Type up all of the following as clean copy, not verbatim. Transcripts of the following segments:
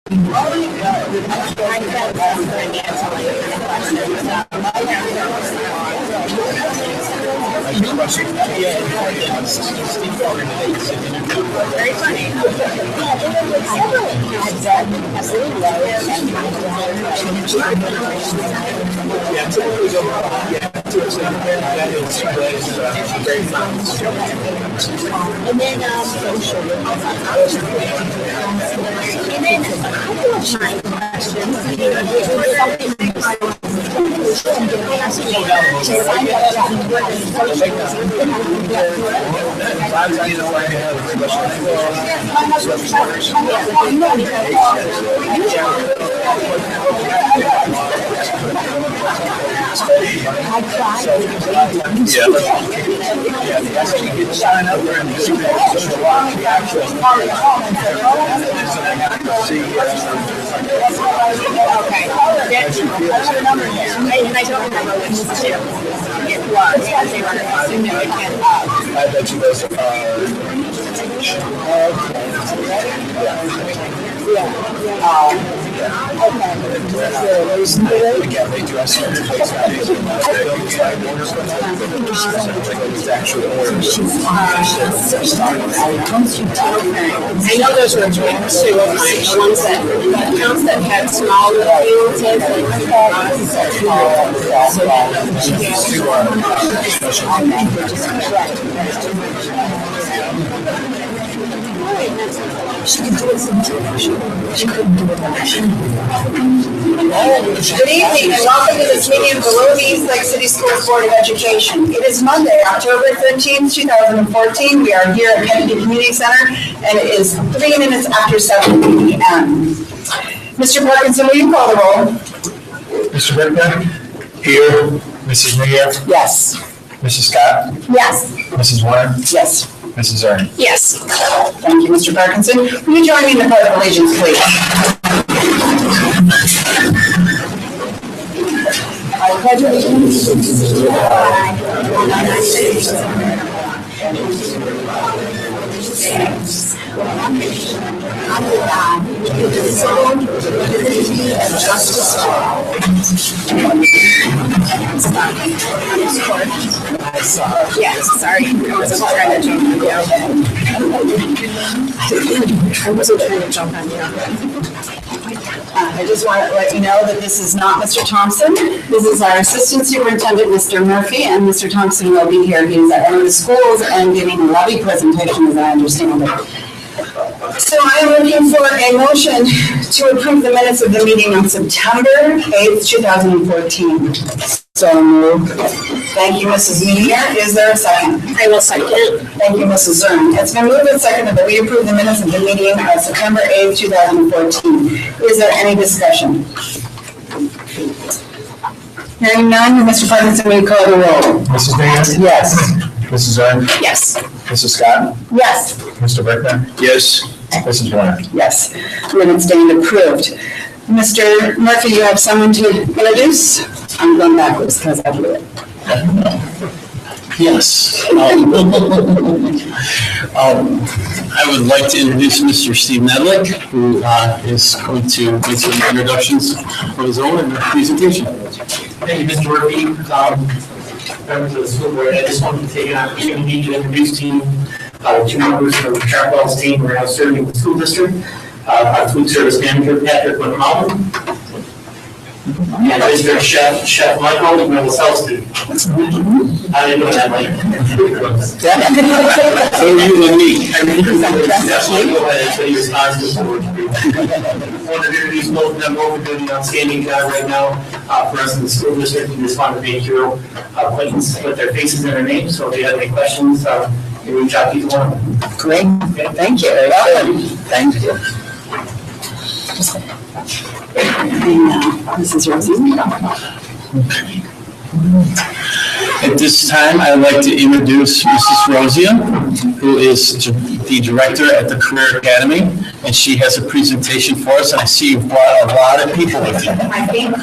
Very funny. And then and I don't remember which two it was. They were significant. I bet you those are. Again, they do have certain places where it's actually orders. I know those were drinks too, the ones that had small fields in She could do it sometimes. She couldn't do it. Good evening and welcome to this meeting of the BoE Meeting City Schools Board of Education. It is Monday, October 13th, 2014. We are here at Kennedy Community Center and it is 3 minutes after 7 p.m. Mr. Parkinson, will you call the roll? Mr. Rickman? Here. Mrs. Meyer? Yes. Mrs. Scott? Yes. Mrs. Warren? Yes. Mrs. Ern? Yes. Thank you, Mr. Parkinson. Will you join me in the pledge of allegiance, please? I pledge allegiance to the flag of the United States of America and to the one nation under God, indivisible, with liberty and justice for all. Yes, sorry. I wasn't trying to jump on you. I wasn't trying to jump on you. I just want to let you know that this is not Mr. Thompson. This is our Assistant Superintendent, Mr. Murphy, and Mr. Thompson will be here. He's at one of the schools and giving a lobby presentation, as I understand it. So I'm looking for a motion to approve the minutes of the meeting on September 8th, 2014. So moved. Thank you, Mrs. Meyer. Is there a second? I will second it. Thank you, Mrs. Zern. It's been moved and seconded that we approve the minutes of the meeting on September 8th, 2014. Is there any discussion? Hearing none, Mr. Parkinson, will you call the roll? Mrs. Meyer? Yes. Mrs. Ern? Yes. Mrs. Scott? Yes. Mr. Rickman? Yes. Mrs. Warren? Yes. Minutes deemed approved. Mr. Murphy, you have someone to introduce? I'm going backwards because I blew it. Yes. I would like to introduce Mr. Steve Medlick, who is going to make some introductions of his own and presentation. Thank you, Mr. Murphy. Members of the school board, I just wanted to take an opportunity to introduce to you two members from Chartwell's team who are now serving the school district. Our food service manager, Patrick McCollum, and Mr. Chef Michael Novoselsky. How do you know that, Mike? So you and me. Definitely go ahead and be responsible for it. I want to introduce both of them. Both are doing an outstanding job right now for us in the school district. We just want to make your acquaintance with their faces and their names. So if you have any questions, you reach out to each one. Great. Thank you. Thank you. Mrs. Rosie. At this time, I'd like to introduce Mrs. Rosia, who is the director at the Career Academy, and she has a presentation for us, and I see you've brought a lot of people with you. I think.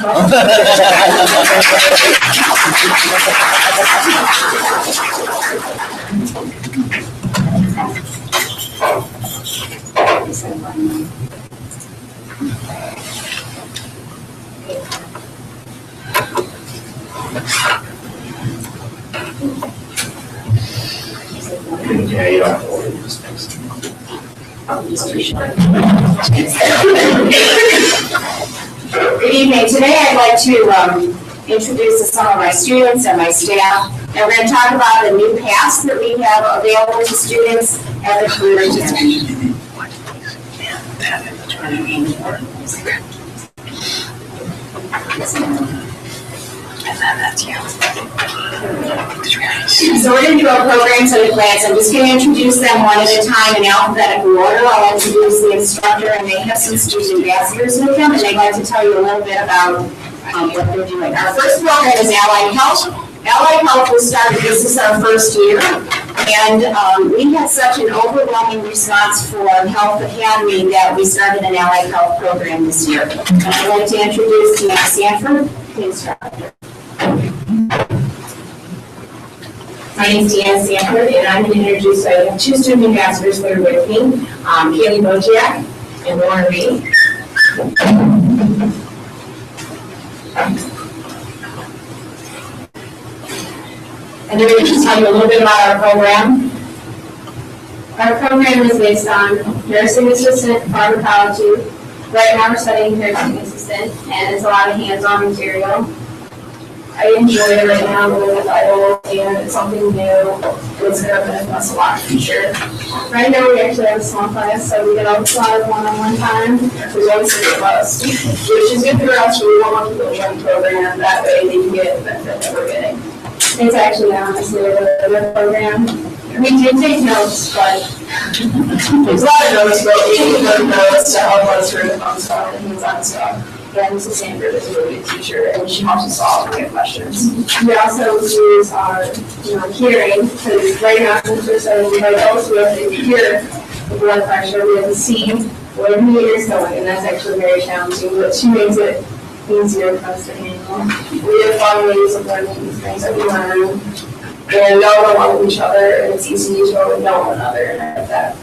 Good evening. Today I'd like to introduce some of my students and my staff. And we're going to talk about the new paths that we have available to students at the Career Academy. So we're going to do our programs at a glance. I'm just going to introduce them one at a time in alphabetical order. I'll introduce the instructor, and they have some student ambassadors with them, and they'd like to tell you a little bit about what they're doing. Our first program is Allied Health. Allied Health was started, this is our first year, and we had such an overwhelming response for Health Academy that we started an Allied Health program this year. And I'd like to introduce Deanna Sanford, the instructor. My name is Deanna Sanford, and I'm going to introduce, I have two student ambassadors that are with me, Kaylee Bojiak and Lauren Reed. And they're going to just tell you a little bit about our program. Our program is based on nursing assistant, pharmacology. Right now we're studying nursing assistant, and it's a lot of hands-on material. I enjoy it right now, I'm really vital, and it's something new. It's going to benefit us a lot in the future. Right now, we actually have a small class, so we get a lot of one-on-one time. There's only 6 of us, which is good for us. We want more people to join the program. That way, they can get the benefit that we're getting. It's actually honestly a good program. We do take notes, but there's a lot of notes, but we need good notes to help us through the fun stuff and hands-on stuff. And Mrs. Sanford is a really good teacher, and she helps us all with good questions. We also use our, hearing, because right now, since we're studying, we also have to hear the blood pressure, we have to see where the meter's going, and that's actually very challenging, but she makes it easier for us to handle. We have fun ways of learning these things that we learn, and know along with each other, and it's easy to use what we know one another, and I like that.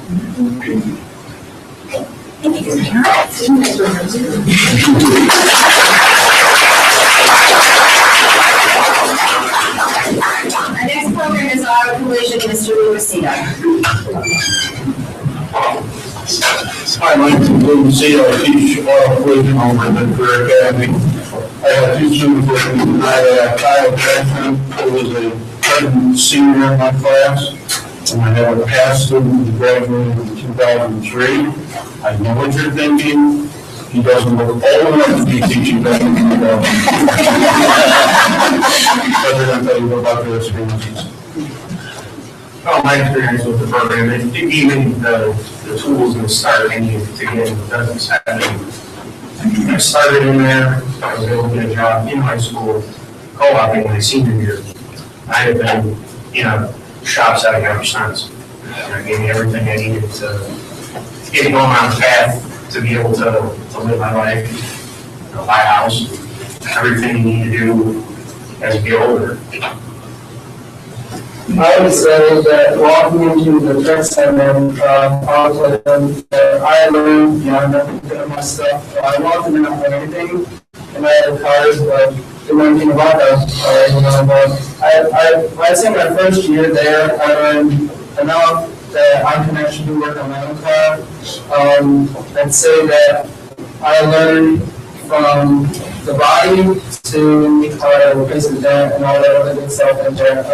Our next program is Auto Collision, Mr. Lucasino. Hi, my name is Lou Lucio. I teach auto collision over at the Career Academy. I have 2 students with me tonight. I have Kyle Jackson, who was a present senior in my class, and I have a past student who graduated in 2003. I know what you're thinking. He doesn't look old enough to be teaching back in 2000. But they're going to tell you about their experiences. Oh, my experience with the program, and even the tools and the start I needed to get into business happening. I started in there, I was able to get a job in high school, co-oping my senior year. I had been, shops out ever since. I gave me everything I needed to get going on the path to be able to live my life, buy a house, everything you need to do as you get older. I would say that walking into the tech center, I learned, I'm not good at my stuff. I walked in and not everything, and I had cars, but didn't know anything about that. But I'd say my first year there, I learned enough that I can actually work on my own car. I'd say that I learned from the body to replace the dent and all that other good stuff in there.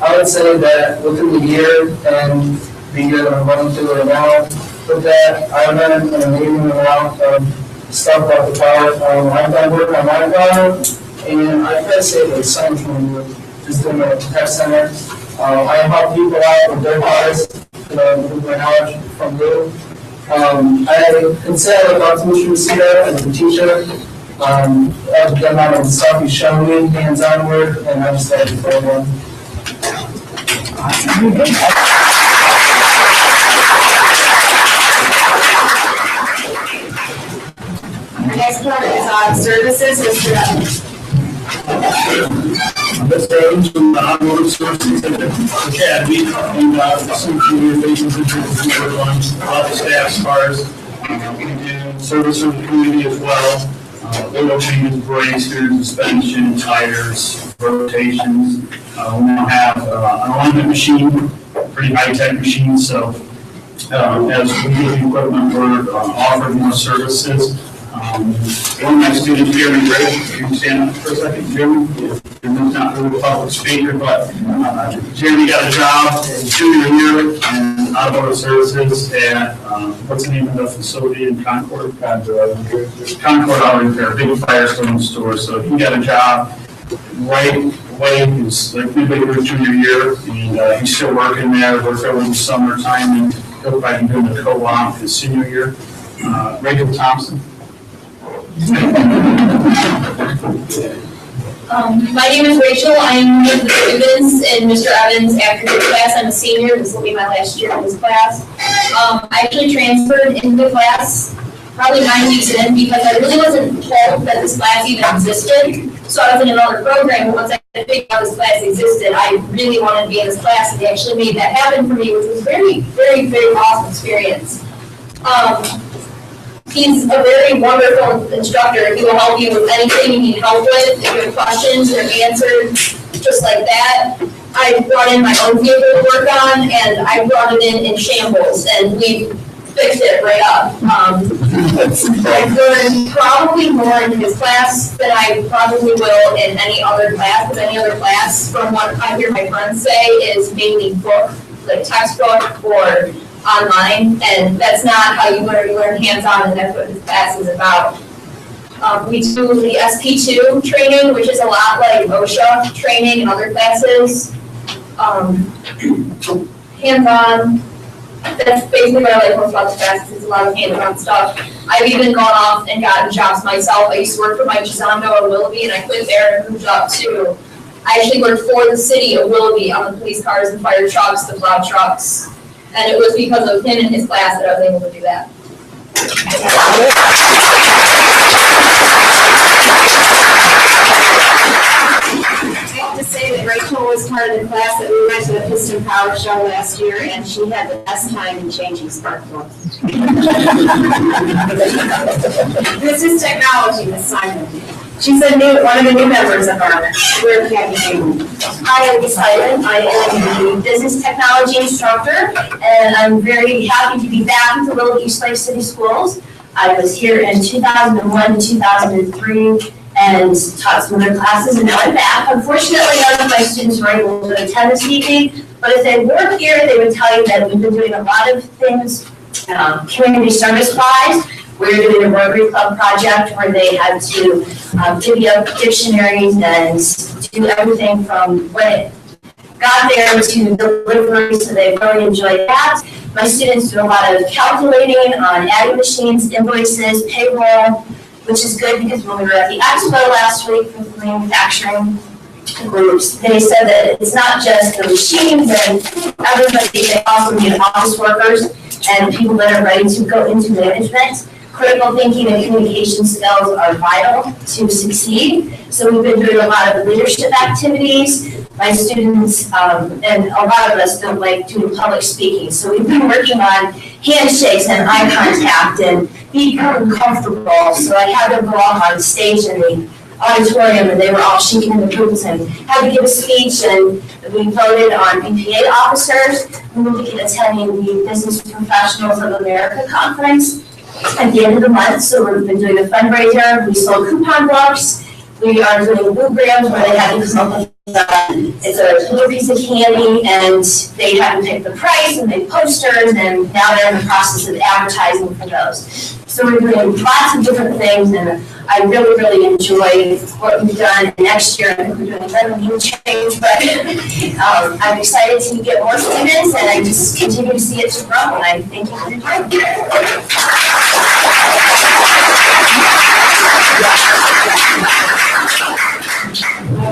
I would say that within the year and the year that I'm running through right now, with that, I learned an amazing amount of stuff about the car. I've done work on my car, and I try to say that it's something from just doing a tech center. I help people out with their cars, with my knowledge from you. I can say I look up to Mr. Lucio as a teacher. The amount of stuff he's shown me, hands-on work, and I just love the program. Our next program is on services, Mr. Evans. Mr. Evans from the Automotive Services Academy, and some communications and work on a lot of staff's cars. We do service for the community as well. Oil changes, brakes, suspension, tires, rotations. We now have an alignment machine, pretty high-tech machine, so as we get the equipment, we're offering more services. One of my students, Jeremy Gray, can you stand up for a second, Jeremy? Jeremy's not really a public speaker, but Jeremy got a job in junior year in automotive services at, what's the name of the facility in Concord? Concord Auto Repair, big Firestone store. So he got a job right away. He's like midway through junior year, and he's still working there, works over the summertime, and he'll probably be doing the co-op his senior year. Rachel Thompson. My name is Rachel. I'm one of the students in Mr. Evans' afternoon class. I'm a senior. This will be my last year in this class. I actually transferred into the class probably 9 weeks in because I really wasn't told that this class even existed. So I was in another program, but once I figured out this class existed, I really wanted to be in this class, and they actually made that happen for me, which was very, very, very awesome experience. He's a very wonderful instructor. He will help you with anything you need help with. If you have questions, they're answered just like that. I brought in my own vehicle to work on, and I brought it in shambles, and we fixed it right up. I've learned probably more in his class than I probably will in any other class, because any other class, from what I hear my friends say, is mainly book, like textbook or online, and that's not how you learn. You learn hands-on, and that's what this class is about. We do the SP2 training, which is a lot like OSHA training and other classes. Hands-on. That's basically what I like most about the class. It's a lot of hands-on stuff. I've even gone off and gotten jobs myself. I used to work for Mike Gisondo in Willoughby, and I quit there and moved up to. I actually worked for the city of Willoughby on the police cars and fire trucks, the plow trucks. And it was because of him and his class that I was able to do that. I have to say that Rachel was part of the class that we went to the Piston Power Show last year, and she had the best time in changing spark plugs. This is technology, Miss Simon. She's one of the new members of our Career Academy. Hi, I'm Simon. I am the business technology instructor, and I'm very happy to be back with the Little East Lake City Schools. I was here in 2001 to 2003 and taught some other classes, and now I'm back. Unfortunately, none of my students were able to attend this meeting, but if they were here, they would tell you that we've been doing a lot of things community service-wise. We're doing a Rotary Club project where they had to divvy up dictionaries and do everything from when it got there to delivery, so they really enjoyed that. My students do a lot of calculating on adding machines, invoices, payroll, which is good because when we were at the expo last week with manufacturing groups, they said that it's not just the machines and everybody, they also need office workers and people that are ready to go into management. Critical thinking and communication skills are vital to succeed. So we've been doing a lot of leadership activities. My students and a lot of us don't like doing public speaking. So we've been working on handshakes and eye contact and becoming comfortable. So I had them go off on stage in the auditorium and they were all shaking in the boots and had to give a speech, and we voted on BPA officers. We will be attending the Business Professionals of America conference at the end of the month, so we've been doing a fundraiser. We sold coupon books. We are doing blue grams where they have to come up with it's a little piece of candy, and they have to pick the price and make posters, and now they're in the process of advertising for those. So we're doing lots of different things, and I really, really enjoy what we've done. And next year, I think we're doing another new change, but I'm excited to get more students, and I just continue to see it to grow, and I thank you for your time.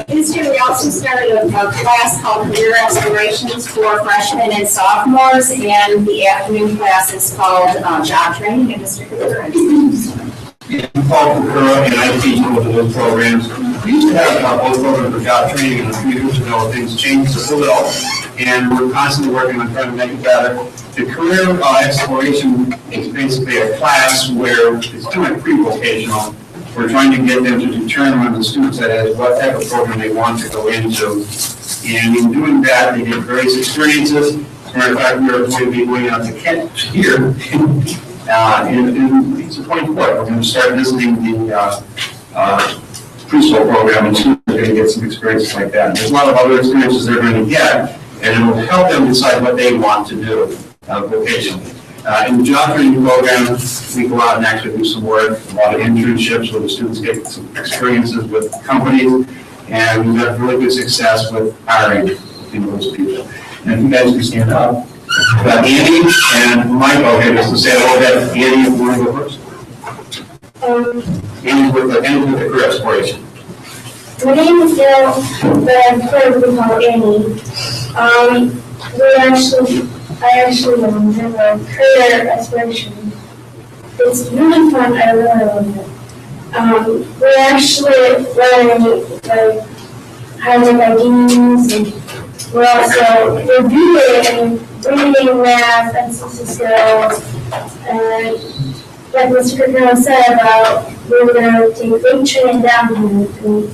This year, we also started a class called Career Aspirations for freshmen and sophomores, and the afternoon class is called Job Training. And Mr. Cooper. I'm Paul Cooper, and I teach both of those programs. We used to have both programs for job training, and a few years ago, things changed a little, and we're constantly working on trying to make it better. The Career Exploration is basically a class where it's kind of pre-vocational. We're trying to get them to determine the students that has what type of program they want to go into. And in doing that, they get various experiences. matter of fact, we're going to be going out to Kent here, in it's the 24th. We're going to start visiting the preschool program, and students are going to get some experiences like that. And there's a lot of other experiences they're going to get, and it will help them decide what they want to do vocationally. In the job training program, we go out and actually do some work, a lot of internships where the students get some experiences with companies, and we've had really good success with hiring those people. And if you guys can stand up, we've got Andy and Michael here just to say a little bit. Andy, if you want to go first. Andy's with the Career Exploration. My name is Gail, but I'm currently called Annie. I actually have a career exploration. It's really fun. I really love it. We're actually learning like how to make ideas, and we're also reviewing and reading math and social skills. And like Mr. Kirkman said about we're going to take big training down here and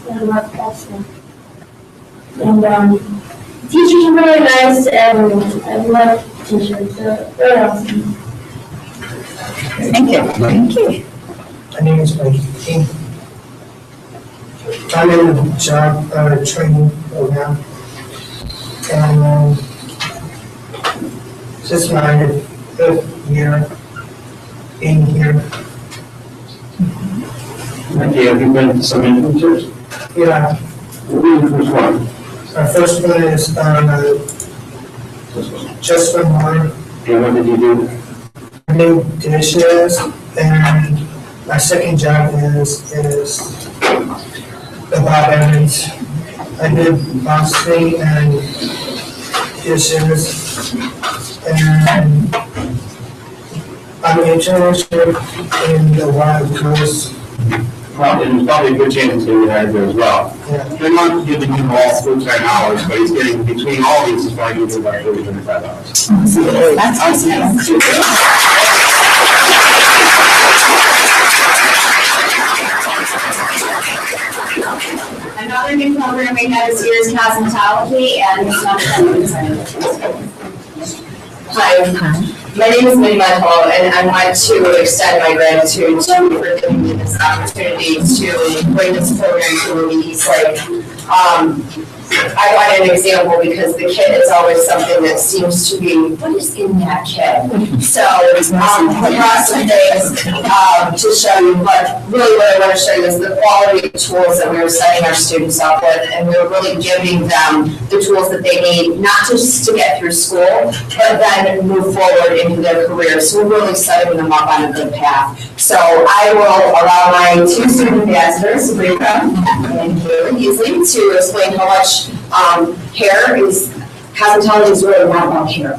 learn about that stuff. And teachers are really nice to everyone. I love teachers. They're really awesome. Thank you. Thank you. My name is Mike. I'm in the job training program. And this is my 5th year being here. Okay, have you been to some internships? Yeah, What was the first one? our first one is just one more. And what did you do? New dishes, and my second job is about errands. I did laundry and dishes, and I'm an internship in the wild coast. Well, and there's probably a good chance that we had there as well. Yeah. They're not giving you all full-time hours, but he's getting between all these, he's probably getting about 30, 35 hours. That's awesome. Another new program we have this year is cosmetology, and it's not Hi, my name is Minnie Michael, and I want to extend my gratitude to you for giving me this opportunity to bring this program to Ruby Eastlake. I want an example because the kit is always something that seems to be, what is in that kit? So, we brought some things to show you, but really what I want to show you is the quality of tools that we were setting our students up with, and we were really giving them the tools that they need, not just to get through school, but then move forward into their careers. So we're really setting them up on a good path. So I will allow my 2 student ambassadors, Sabrina and Kaylee Easley, to explain how much hair is, cosmetology is really not about hair.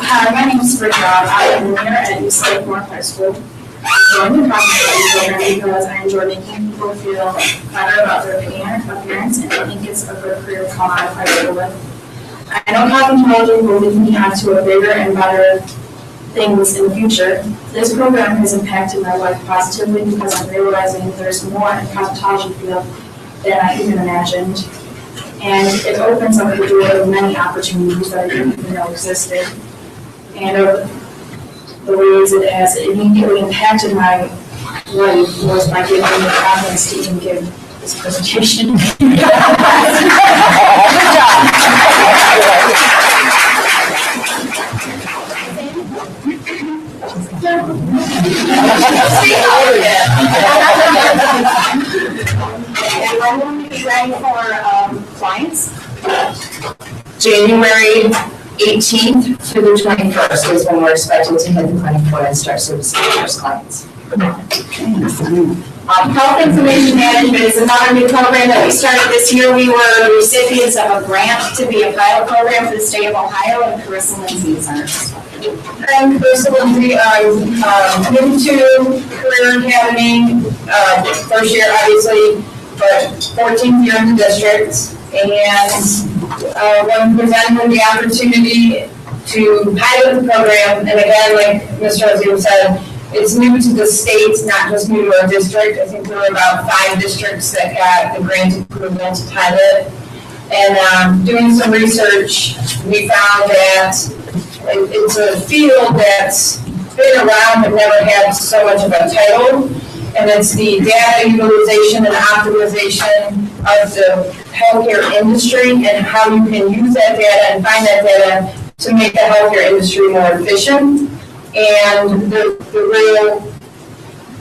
Hi, my name is Sabrina. I am here at Eastlake North High School. I joined the cosmetology program because I enjoy making people feel better about their appearance, and I think it's a good career to modify people with. I know cosmetology will lead me on to a bigger and better things in the future. This program has impacted my life positively because I'm realizing there's more in the cosmetology field than I even imagined. And it opens up the door to many opportunities that I didn't even know existed. And the ways it has immediately impacted my life was by giving me the confidence to even give this presentation. Good And when will we be ready for clients? January 18th to the 21st is when we're expecting to hit the clinic for and start servicing our first clients. Health Information Management is another new program that we started this year. We were recipients of a grant to be a pilot program for the state of Ohio, and Carissa Lindsay is ours. I'm Carissa Lindsay. I'm new to Career Academy, first year obviously, but 14th year in the district. And when presented with the opportunity to pilot the program, and again, like Mr. Ozio said, it's new to the state, not just new to our district. I think there were about 5 districts that got the grant approval to pilot. And doing some research, we found that it's a field that's been around but never had so much of a title. And it's the data utilization and optimization of the healthcare industry and how you can use that data and find that data to make the healthcare industry more efficient. And the real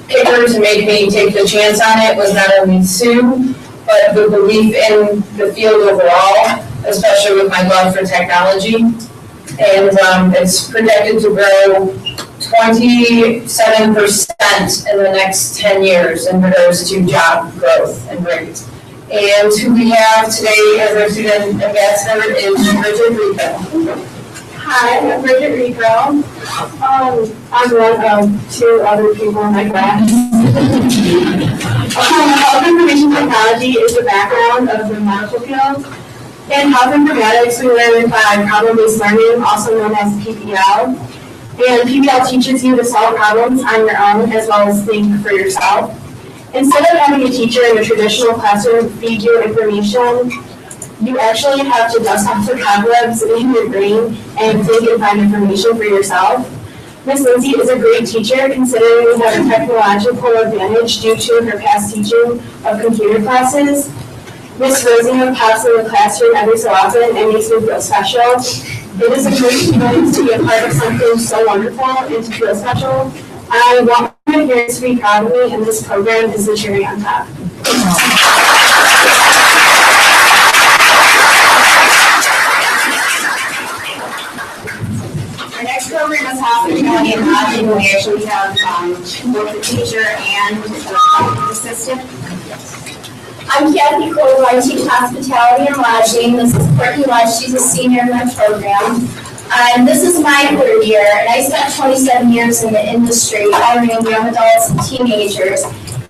kicker to make me take the chance on it was not only Sue, but the belief in the field overall, especially with my love for technology. And it's projected to grow 27% in the next 10 years in regards to job growth and rates. And who we have today as our student ambassador is Bridget Rico. Hi, I'm Bridget Rico. I'm one of two other people in my class. Health information technology is the background of the medical field. In health informatics, we learn by problem-based learning, also known as PPL. And PPL teaches you to solve problems on your own as well as think for yourself. Instead of having a teacher in a traditional classroom feed you information, you actually have to dust off the cobwebs in your brain and think and find information for yourself. Ms. Lindsay is a great teacher considering we have a technological advantage due to her past teaching of computer classes. Ms. Rosie pops in the classroom every so often and makes me feel special. It is a great feeling to be a part of something so wonderful and to feel special. I want my parents to be proud of me, and this program is the cherry on top. Our next program is hospitality and lodging. We actually have both the teacher and the assistant. I'm Kathy Cole, I teach hospitality and lodging. This is Courtney Lodge, she's a senior in my program. And this is my third year, and I spent 27 years in the industry hiring young adults and teenagers.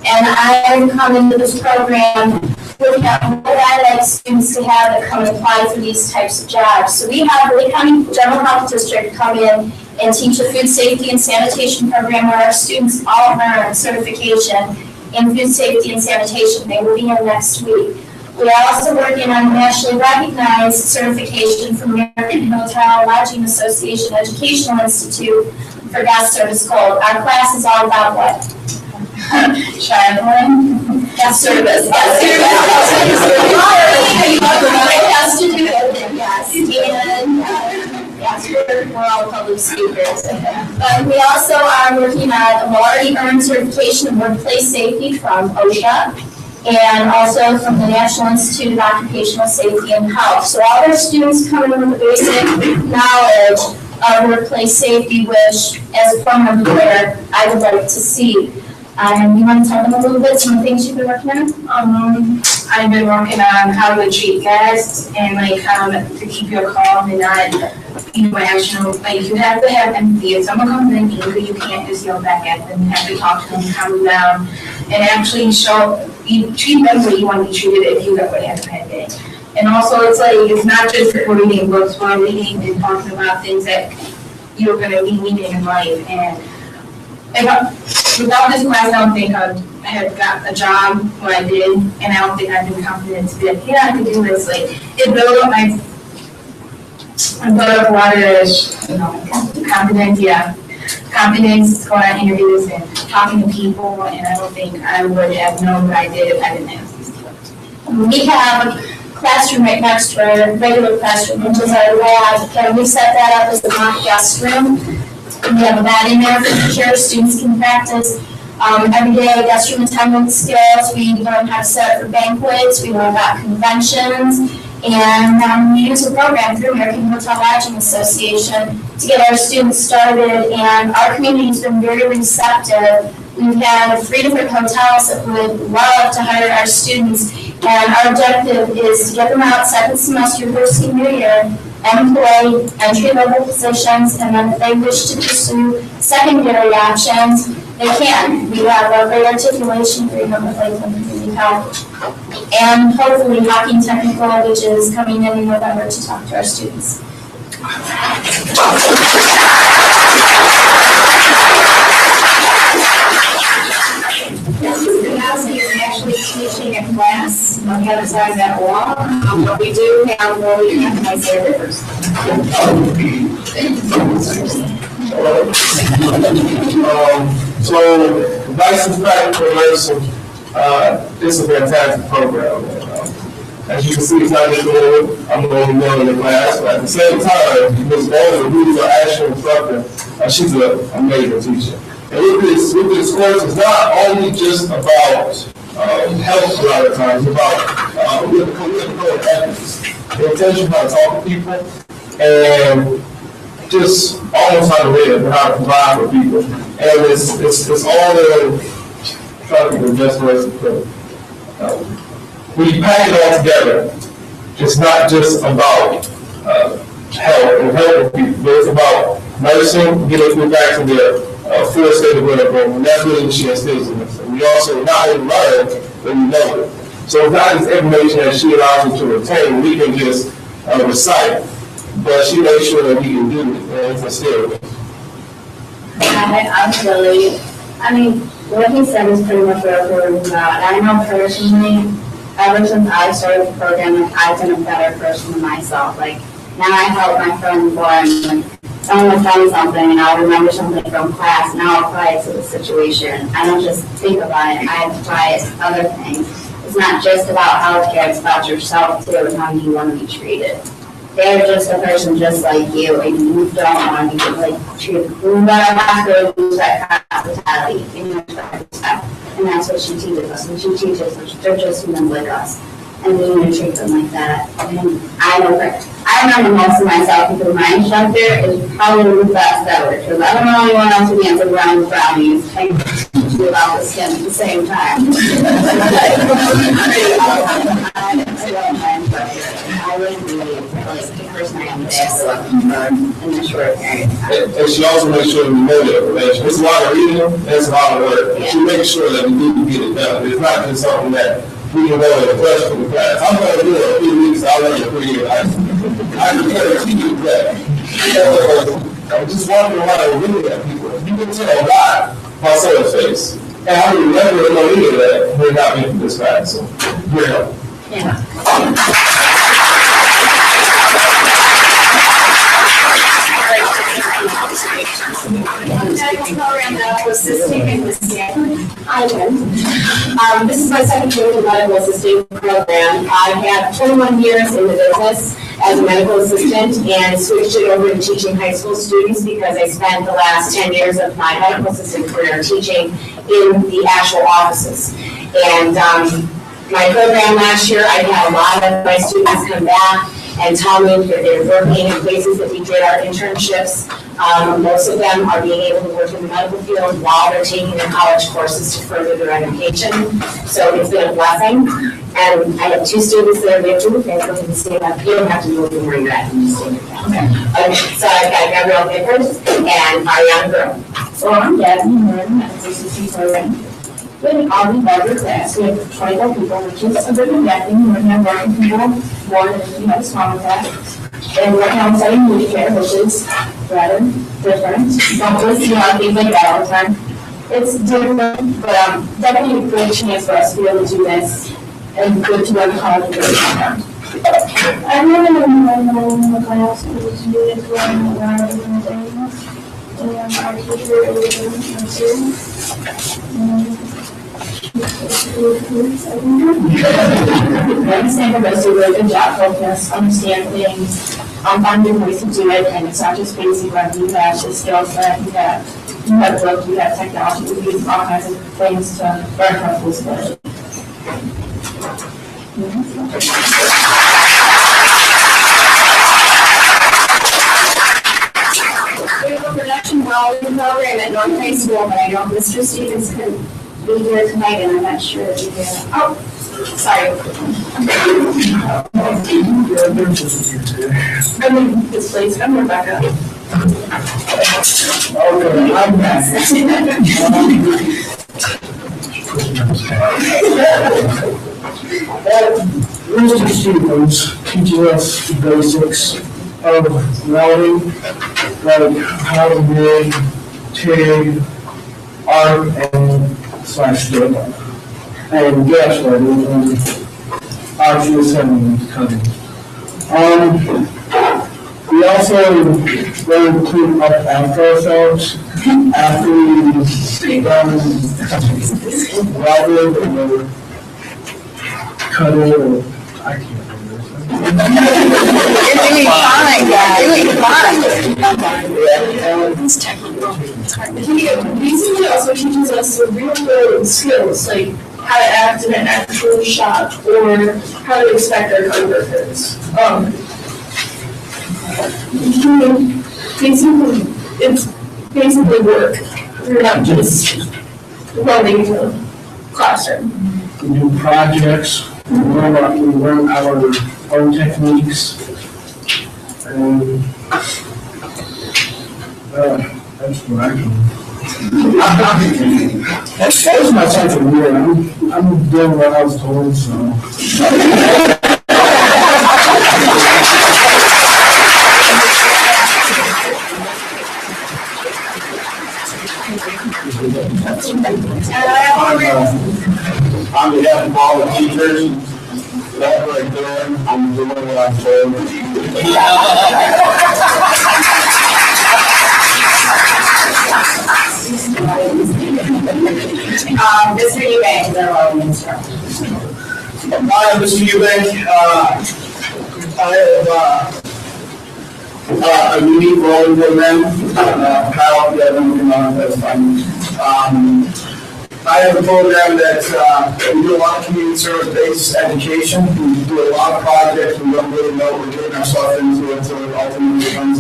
And I've come into this program looking at what I like students to have that come and apply for these types of jobs. So we have the Lake County General Health District come in and teach a food safety and sanitation program where our students all learn certification in food safety and sanitation. They will be in next week. We are also working on nationally recognized certification from the American Hotel Lodging Association Educational Institute for guest service gold. Our class is all about what? Charlotte? Guest service. Guest service. Yes. And yes, we're all public speakers. But we also are working on a already earned certification of workplace safety from OSHA and also from the National Institute of Occupational Safety and Health. So all our students come in with the basic knowledge of workplace safety, which as a former employer, I would like to see. You want to tell them a little bit some things you've been working on? I've been working on how to treat guests and like how to keep your calm and not irrational. Like you have to have empathy. If someone comes in angry, you can't just yell back at them. You have to talk to them, calm them down, and actually you treat them the way you want to be treated if you ever have a bad day. And also it's like it's not just that we're reading books, we're reading and talking about things that you're gonna be needing in life. And without this class, I don't think I had got a job where I did, and I don't think I'd been confident to be like, yeah, I can do this. Like, it built up a lot of, confidence, confidence going on interviews and talking to people, and I don't think I would have known what I did if I didn't have these skills. We have a classroom right next to our regular classroom, which is our lab. And we set that up as a mock guest room. We have a mat in there for sure students can practice everyday guest room attendance skills. We learn how to set up for banquets. We learn about conventions. And we use a program through American Hotel Lodging Association to get our students started. And our community has been very receptive. We've had 3 different hotels that would love to hire our students. And our objective is to get them out second semester of their senior year, employ entry-level positions, and then if they wish to pursue secondary options, they can. We have a great articulation agreement with Lakeland Community College. And hopefully Hockey and Technical, which is coming in November to talk to our students. Is actually teaching a class on the other side of that wall. But we do have BoE Meeting, I say rivers. So, licensed practical nursing, it's a fantastic program. As you can see, it's not just I'm the only male in the class, but at the same time, Ms. Bowler, who is our actual instructor, she's an amazing teacher. And with this course, it's not only just about health a lot of times, it's about we have to code ethics. It tells you how to talk to people and just almost how to live and how to provide for people. And it's all in trying to be the best way to put it. When you pack it all together, it's not just about health and helping people, but it's about nursing, getting people back to their full state of well-being, and that's really what she instills in us. And we also not only learn, but we know it. So it's not just information that she allows us to retain, we can just recite, but she makes sure that we can do it, and it's instilled. I mean, what he said is pretty much what I was about. I know personally, ever since I started the program, like, I've been a better person than myself. Like, now I help my friends more, and like, someone will tell me something, and I'll remember something from class, and I'll apply it to the situation. I don't just think about it, I apply it to other things. It's not just about healthcare, it's about yourself too, and how you want to be treated. They're just a person just like you, and you don't want to be like treated. You gotta lose that hospitality in your stuff. And that's what she teaches us. And she teaches us they're just humans like us. And we need to treat them like that. And I remember most of myself because my instructor is probably the best ever. Because I don't know anyone else who dancing around with brownies and without the skin at the same time. I wouldn't believe like the person I am today in a short period of time. And she also makes sure we know the information. It's a lot of reading, it's a lot of work. Yeah. She makes sure that we do get it done. It's not just something that we can go in the class for the class. I'm going to do it in a few weeks, I'll learn it 3 years. I guarantee you that. I'm just wondering why they're looking at people. You can tell a lot by someone's face. And I would never know any of that we're not making this class. So, very helpful. Yeah. Program that was assisting in this this is my second year in the medical assisting program. I have 21 years in the business as a medical assistant and switched it over to teaching high school students because I spent the last 10 years of my medical assistant career teaching in the actual offices. And my program last year, I had a lot of my students come back and tell me that they're working in places that we did our internships. Most of them are being able to work in the medical field while they're taking their college courses to further their education. So it's been a blessing. And I have 2 students that are there too. They go to the state of, you don't have to go from where you're at. You just stay there. Okay. So I've got Gabrielle Vickers and Ariana Girl. So I'm Jasmine Morton at the CCC program. With all the larger class, we have 24 people, which is a bit impacting. We're going to have working people more than we have a smaller class. And we're now studying movie care, which is rather different. Don't really see a lot of things like that all the time. It's different, but definitely a great chance for us to be able to do this and good to learn how to do it. I really don't know the class, it was really going around and things. And our teacher is I'm saying the rest of a really good job, focus, understand things, finding ways to do it, and it's not just basic learning. You have the skill set, you have book, you have technology, we use all kinds of things to learn how to use it. We have a production volume program at North High School, but I know Mr. Stevens couldn't be here tonight, and I'm not sure if he's here. Oh, sorry. I'm in this place. I'm Rebecca. Okay, I'm back. Mr. Stevens teaches us the basics of writing, like how to read, TIG, art, and /stick, and gas writing. arduous and cutting. We also learn to up after ourselves after we done welded or cut it or I can't remember. You're doing fine, guys. He also teaches us the real world skills, like how to act in an actual shop or how to expect our coworkers. It's basically work. We're not just running the classroom. We do projects, we learn our own techniques. And that's what I can. That's my type of year. I'm doing what I was told, so. On behalf of all the teachers, that's what I'm doing. I'm doing what I'm told. Mr. Eubank, the role instructor. Hi, Mr. Eubank. I have a unique role in the program. Kyle, you have anything on it, that's fine. I have a program that we do a lot of community service-based education. We do a lot of projects. We don't really know what we're getting ourselves into until it ultimately comes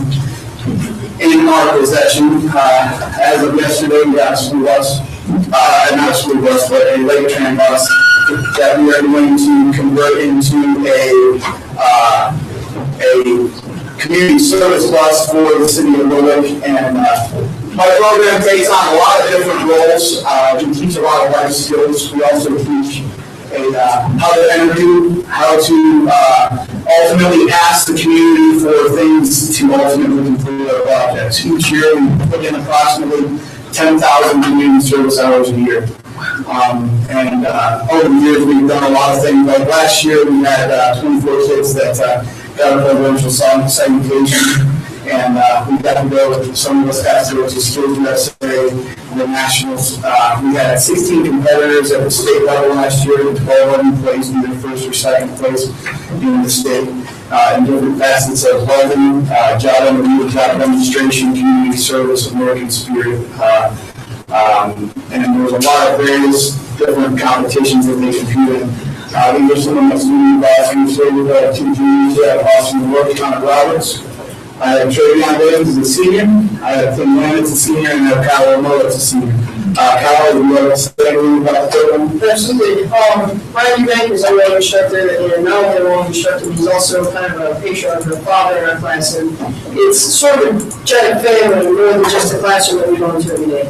in our possession. As of yesterday, we got a school bus, not a school bus, but a lake train bus that we are going to convert into a community service bus for the city of Lubbock. And my program takes on a lot of different roles. We teach a lot of life skills. We also teach how to interview, how to ultimately ask the community for things to ultimately complete our projects. Each year we put in approximately 10,000 community service hours a year. And over the years we've done a lot of things. Like last year we had 24 kids that got a presidential segmentation. And we got to go with some of us got to go to Skills USA, the Nationals. We had 16 competitors at the state level last year, 12 of them placed either first or second place in the state in different facets of welding, job interview, job demonstration, community service, American spirit. And there was a lot of various different competitions that they competed in. These are some of my student classes. We had 2 juniors at Austin Work, Connor Roberts. I have Travion Williams as a senior, I have Tim Land as a senior, and I have Kyle Moe as a senior. Kyle, would you like to say anything about the program? Absolutely. Ryan Eubank is our rowing instructor, and not only a rowing instructor, he's also kind of a patriarch or a father in our class, and it's sort of a giant family, more than just a classroom that we go into every day.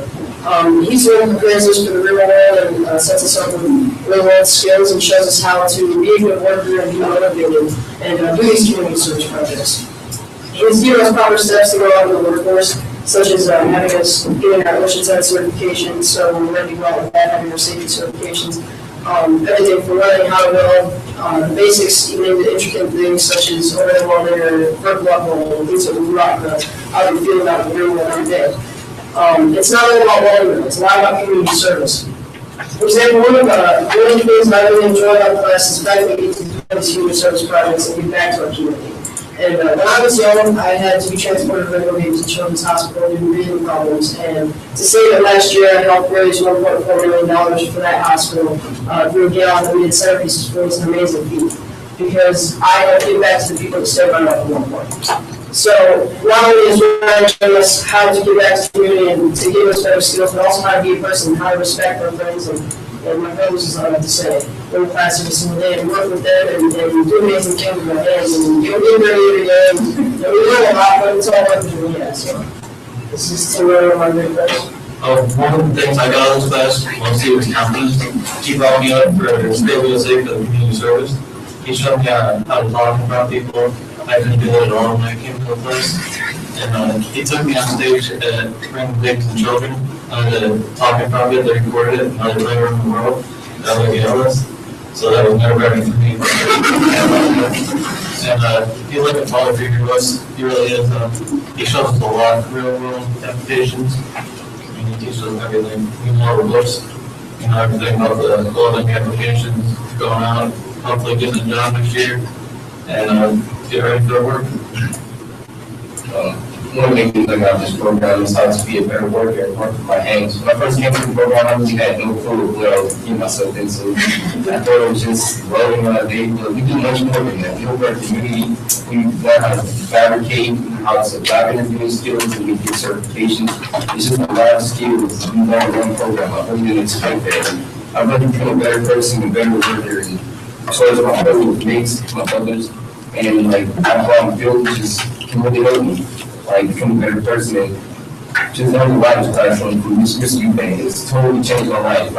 He's the one who prepares us for the real world and sets us up with real world skills and shows us how to be a good worker and be motivated and do these community service projects. He's given us proper steps to go out in the workforce, such as having us getting our OSHA certification, so we're ready to go out with that, having our safety certifications. Everything from learning how to weld, the basics, even into intricate things such as overhead welding or vertical up welding, things that we rock out in the field out in the real world every day. It's not only about welding, it's a lot about community service. For example, one of the things I really enjoy about the class is the fact that we get to do these community service projects and give back to our community. And when I was young, I had to be transported regularly to Children's Hospital due to breathing problems. And to say that last year I helped raise $1.4 million for that hospital through a gala that we did centerpieces for is an amazing feat. Because I helped give back to the people that saved my life at one point. So not only is Ryan showing us how to give back to the community and to give us better skills, but also how to be a person, how to respect our friends and my brothers, as I like to say. We're in class every single day and work with them and do amazing things with our hands and get dirty every day. And we learn a lot, but it's all worth doing that. So this is to learn my great friends. One of the things I got out of this class, mostly was confidence. He brought me up for Skills USA for the community service. He showed me how to talk in front of people. I couldn't do it at all when I came to the class. And he took me on stage at Bring Big to Children. To talk in front of it, they recorded it, and I played around the world. That was So that was nerve-wracking for me. And he's like a father figure to us. He really is. He shows us a lot of real-world applications. I mean, he teaches us everything. We know the books, everything about the clothing applications going out, hopefully getting a job next year, and get ready for the work. One of the main things about this program is how to be a better worker and work with my hands. When I first came to the program, I really had no clue what I was getting myself into. I thought it was just rolling on a day, but we do much more than that. We work in the community, we learn how to fabricate, how to lab interviewing skills, and we get certifications. It's just a lot of skills we learn in one program. I really didn't expect that. I've really become a better person, a better worker, and so as my fellow mates, my brothers, and like how I'm built just can really help me. Like become a better person and just learn the life class from this youth bank. It's totally changed my life.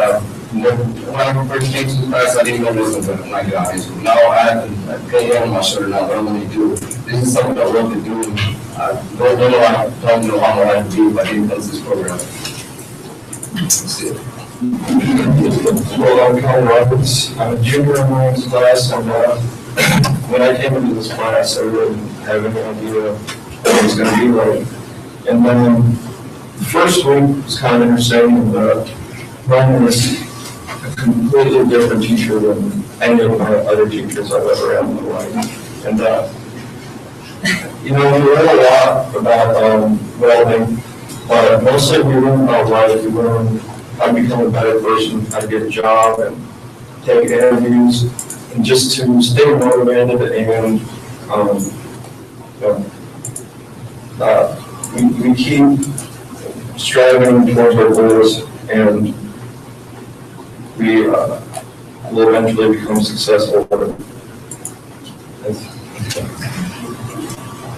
When I first came to the class, I didn't know this was something like that. Now I have to pay head on my shoulder now, but I'm going to do it. This is something I love to do. I don't know how I have to do if I didn't come to this program. That's it. Well, I'm Colin Roberts. I'm a junior in my class, and when I came into this class, I really didn't have any idea what it was going to be like. And then the first week was kind of interesting. Ryan was a completely different teacher than any of my other teachers I've ever had in my life. And we learned a lot about welding, but mostly we learned about life. We learned how to become a better person, how to get a job, and take interviews, and just to stay motivated and we keep striving towards our goals, and we will eventually become successful.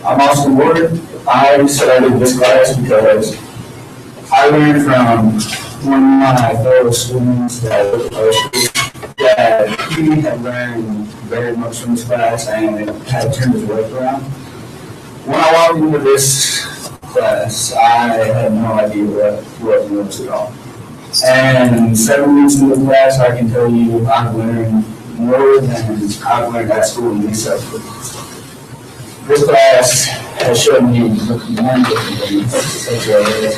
I'm Austin Ward. I decided this class because I learned from one of my fellow students that he had learned very much from this class and had turned his life around. When I walked into this class, I had no idea what it was at all. And 7 weeks into the class, I can tell you I've learned more than I've learned at school in these subjects. This class has shown me many different things, such as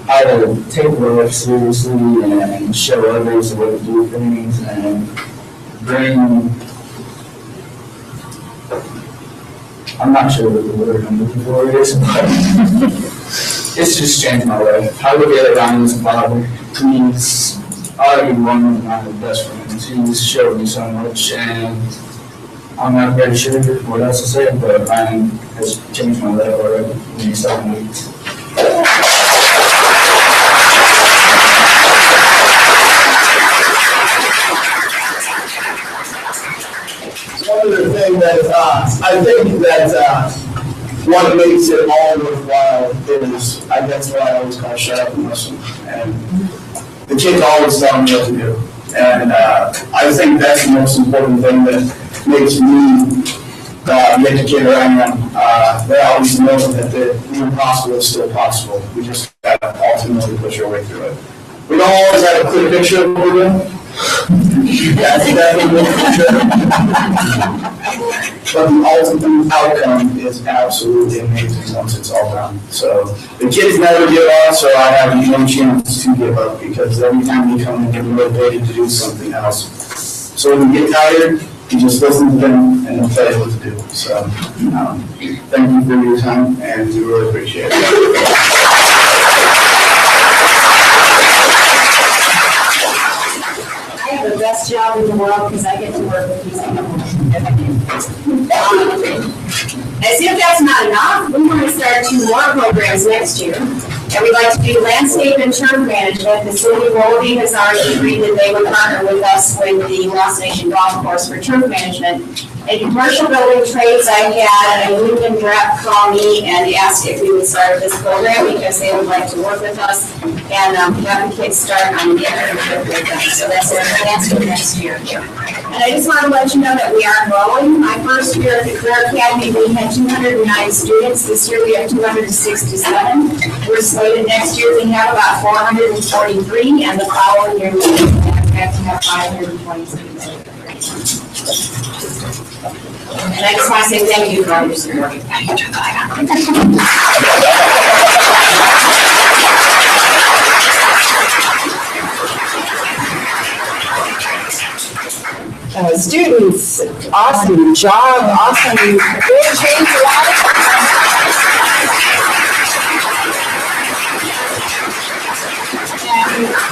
how to take life seriously and show others the way to do things and bring, I'm not sure what the word I'm looking for is, but it's just changed my life. I look at Ryan as a father. He's already one of my best friends. He's showed me so much, and I'm not very sure what else to say, but Ryan has changed my life already in these 7 weeks. One of the things that I think that what makes it all worthwhile is, I guess what I always call shut up and listen. And the kids always tell me what to do. And I think that's the most important thing that makes me the kid that I am. They always know that the impossible is still possible. We just got to ultimately push our way through it. We don't always have a clear picture of what we're doing. That's definitely but the ultimate outcome is absolutely amazing once it's all done. So the kids never give up, so I have no chance to give up because every time they come in, they're motivated to do something else. So when you get tired, you just listen to them and they'll tell you what to do. So thank you for your time, and we really appreciate it. I have the best job in the world because I get to work with these people. As if that's not enough, we want to start 2 more programs next year. And we'd like to do landscape and turf management. The city of BoE has already agreed that they would partner with us with the Lost Nation Golf Course for turf management. In commercial building trades, I had a union rep call me and ask if we would start this program because they would like to work with us and have the kids start on the internship with them. So that's their plans for next year. And I just want to let you know that we are growing. My first year at the Career Academy, we had 209 students. This year we have 267. We're slated next year we have about 443, and the following year we have to have 520 students. And I just want to say thank you for all your support. Students, awesome job, awesome, good change a lot.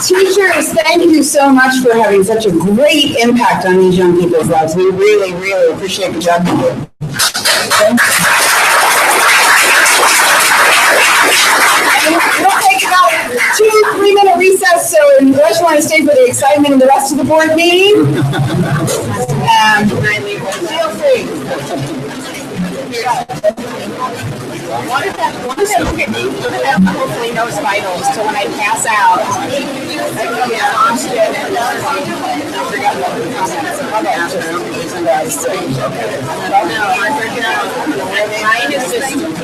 Teachers, thank you so much for having such a great impact on these young people's lives. We really, really appreciate the job you do. We'll take about a 2-3 minute recess, so unless you want to stay for the excitement of the rest of the board meeting, feel free. One of them hopefully knows vitals, so when I pass out, I can get constant and I forgot what the comments are.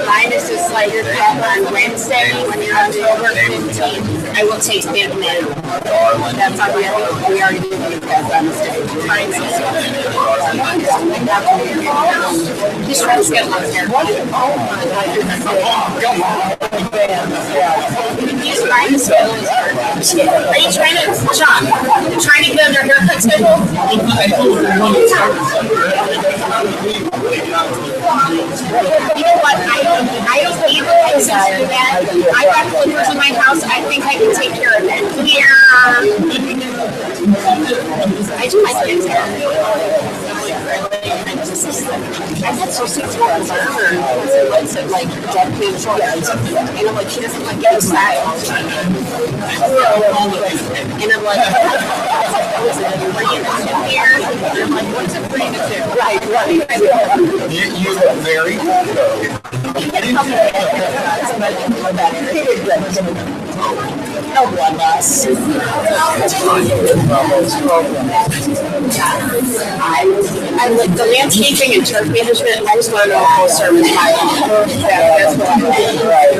Mine is just like on Wednesday when you're October 15th. I will take that now. That's how we already did that on the stage. Just try to schedule it here. He's trying to schedule his haircut. Are you trying to, Sean, trying to get on their haircut schedule? You know what? I don't believe it. I said to that. I got clippers in my house. I think I can take care of that. Yeah. I do my kids' hair. I've had so six months on her. What's it like? Dead pin shorts. And I'm like, she doesn't like get a style. And I'm like, what's it? 3 and 2 here? And I'm like, what's a 3 and 2? Right. You look very good. No blood loss. I like the landscaping and turf management. I just want to know how service my that's what I'm doing. Right.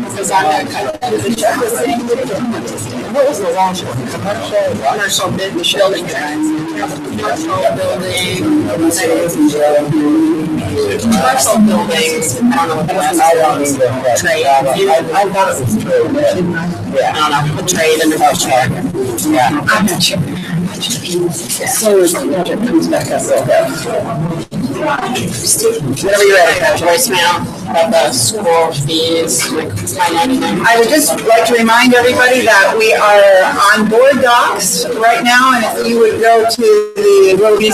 Because I'm not kind of the checklist thing. What was the last one? Commercial building trends. Commercial building. Commercial buildings. I don't know what the last one was. Trade. I thought it was trade. Yeah. I don't know. The trade and the trade. Yeah. I'm not sure. So as the budget comes back up a little bit. Whenever you're at a voicemail about the school fees, I would just like to remind everybody that we are on board docs right now, and if you would go to the BoE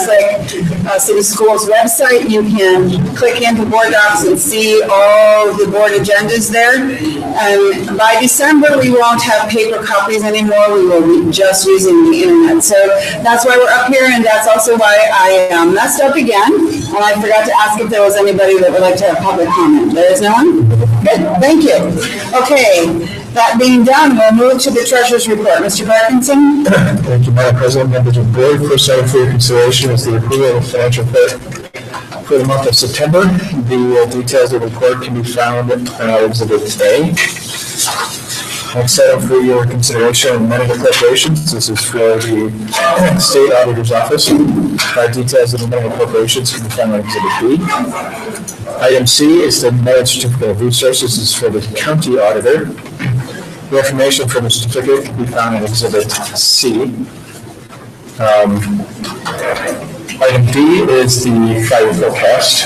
City Schools website, you can click into board docs and see all the board agendas there. And by December, we won't have paper copies anymore. We will be just using the internet. So that's why we're up here, and that's also why I messed up again. And I forgot to ask if there was anybody that would like to have public comment. There is no one? Good, thank you. Okay, that being done, we'll move to the treasurer's report. Mr. Parkinson? Thank you, Madam President, members of the board. First item for your consideration is the approval of the financial report for the month of September. The details of the report can be found in Exhibit A. Next item for your consideration, amended appropriations. This is for the State Auditor's Office. Details of the amended appropriations can be found on Exhibit B. Item C is the merit certificate of resources. This is for the County Auditor. The information for the certificate can be found in Exhibit C. Item D is the fire forecast.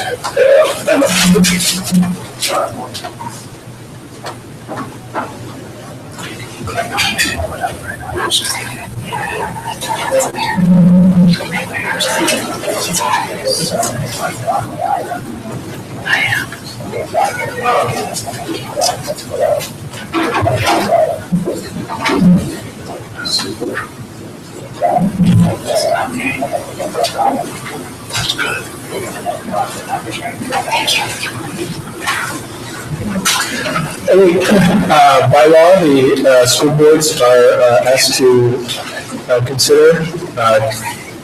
By law, the school boards are asked to consider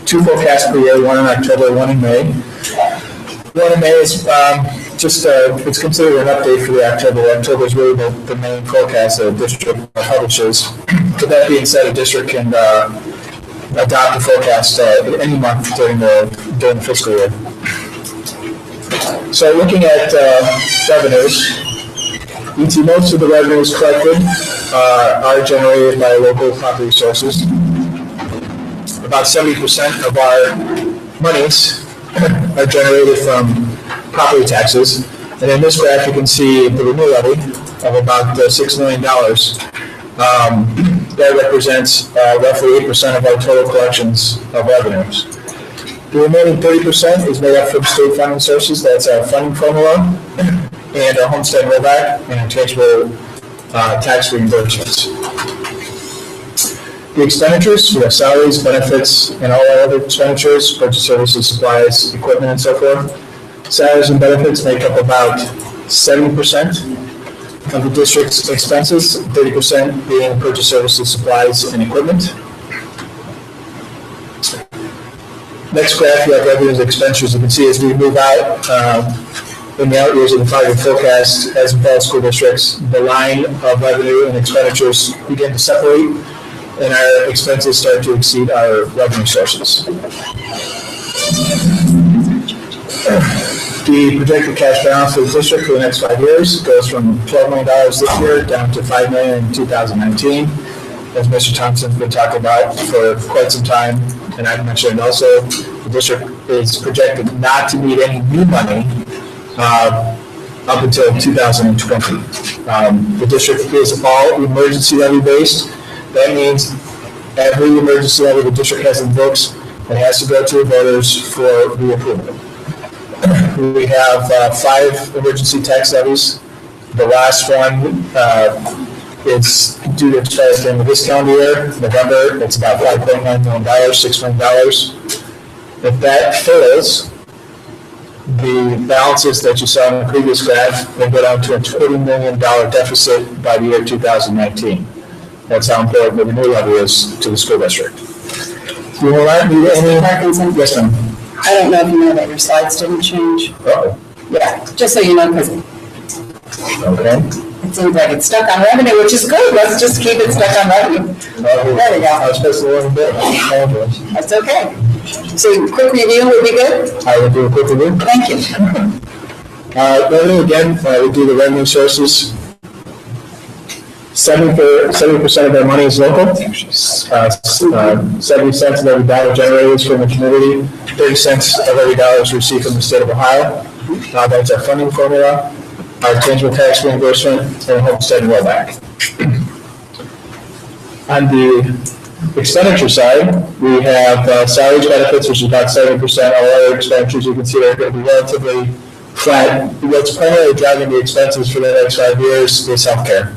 2 forecasts per year, one in October, one in May. One in May is it's considered an update for the October. October is really the main forecast that a district publishes. With that being said, a district can adopt a forecast any month during the fiscal year. So looking at revenues, you can see most of the revenues collected are generated by local property sources. About 70% of our monies are generated from property taxes. And in this graph, you can see the renewal levy of about $6 million. That represents roughly 8% of our total collections of revenues. The remaining 30% is made up from state funding sources. That's our funding formula and our homestead rollback and tangible tax reimbursements. The expenditures, we have salaries, benefits, and all our other expenditures, purchase services, supplies, equipment, and so forth. Salaries and benefits make up about 70% of the district's expenses, 30% being purchase services, supplies, and equipment. Next graph, you have revenues and expenditures. You can see as we move out in the out years of the 5-year forecast, as with all school districts, the line of revenue and expenditures begin to separate, and our expenses start to exceed our revenue sources. The projected cash balance for the district for the next 5 years goes from $12 million this year down to $5 million in 2019. As Mr. Thompson's been talking about for quite some time, and I've mentioned also, the district is projected not to need any new money up until 2020. The district is all emergency levy based. That means every emergency levy the district has in books, it has to go to the voters for reapproval. We have 5 emergency tax levies. The last one is due to expire at the end of this calendar year, November. It's about $5.9 million, $6 million. If that fails, the balances that you saw in the previous graph will go down to a $20 million deficit by the year 2019. That's how important the renewal levy is to the school district. We will not need any. Parkinson? Yes, ma'am. I don't know if you know that your slides didn't change. Uh-oh. Yeah, just so you know, because Okay. it seems like it's stuck on revenue, which is good. Let's just keep it stuck on revenue. There we go. I was supposed to learn a bit. I apologize. That's okay. So quick review would be good? I will do a quick review. Thank you. Revenue again, we do the revenue sources. 70% of our money is local. 70 cents of every dollar generated is from the community. 30 cents of every dollar is received from the state of Ohio. That's our funding formula, our tangible tax reimbursement, and homestead rollback. On the expenditure side, we have salaries, benefits, which is about 70%. All other expenditures you can see are going to be relatively flat. What's primarily driving the expenses for the next 5 years is healthcare.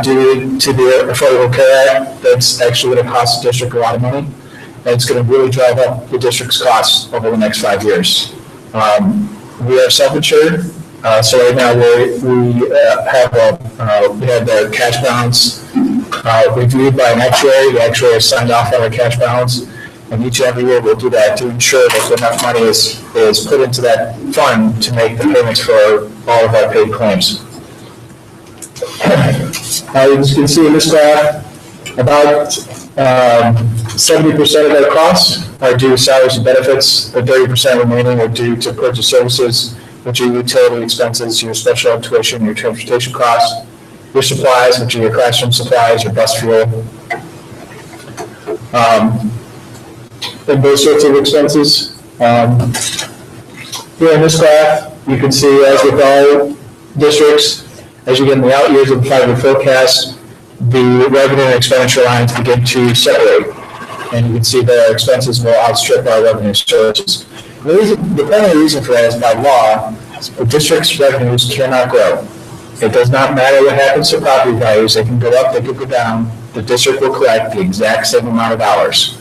Due to the Affordable Care Act, that's actually going to cost the district a lot of money, and it's going to really drive up the district's costs over the next 5 years. We are self-insured, so right now we have the cash balance reviewed by an actuary. The actuary has signed off on our cash balance, and each and every year we'll do that to ensure that enough money is put into that fund to make the payments for all of our paid claims. As you can see in this graph, about 70% of our costs are due to salaries and benefits. The 30% remaining are due to purchase services, which are utility expenses, your special ed tuition, your transportation costs, your supplies, which are your classroom supplies, your bus fuel, and those sorts of expenses. Here in this graph, you can see, as with all districts, as you get in the out years of the 5-year forecast, the revenue and expenditure lines begin to separate. And you can see that our expenses will outstrip our revenue sources. The primary reason for that is by law, the district's revenues cannot grow. It does not matter what happens to property values. They can go up, they can go down. The district will collect the exact same amount of dollars.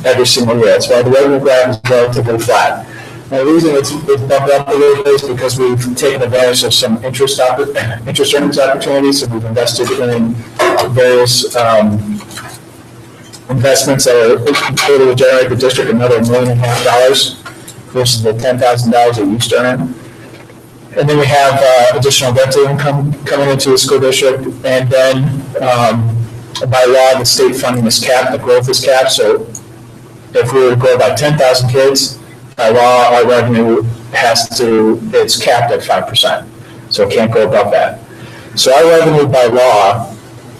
every single year. That's why the revenue graph is relatively flat. And the reason it's bumped up a little bit is because we've taken advantage of some interest earnings opportunities, and we've invested in various investments that are able to generate the district another $1.5 million versus the $10,000 it used to earn. And then we have additional rental income coming into the school district, and then by law, the state funding is capped, the growth is capped. So if we were to grow by 10,000 kids, by law, our revenue it's capped at 5%. So it can't go above that. So our revenue by law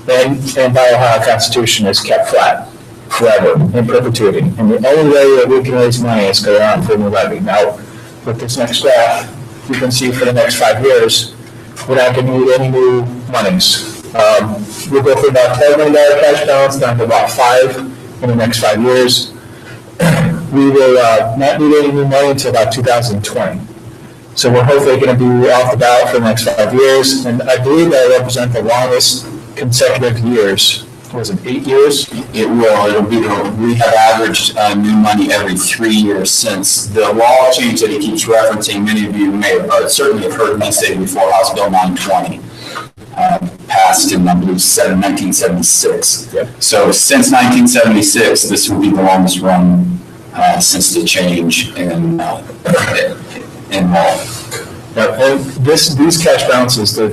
and by Ohio Constitution is kept flat forever, in perpetuity. And the only way that we can raise money is go on for new levy. Now, with this next graph, you can see for the next 5 years, we're not going to need any new monies. We'll go from about $12 million cash balance down to about 5 in the next 5 years. We will not need any new money until about 2020. So we're hopefully going to be off the ballot for the next 5 years, and I believe that will represent the longest consecutive years. Was it 8 years? It will. It'll be we have averaged new money every 3 years since the law change that he keeps referencing. Many of you may have certainly have heard me say before, House Bill 920. Passed in, I believe, 1976. Yep. So since 1976, this will be the longest run since the change in law. And these cash balances, the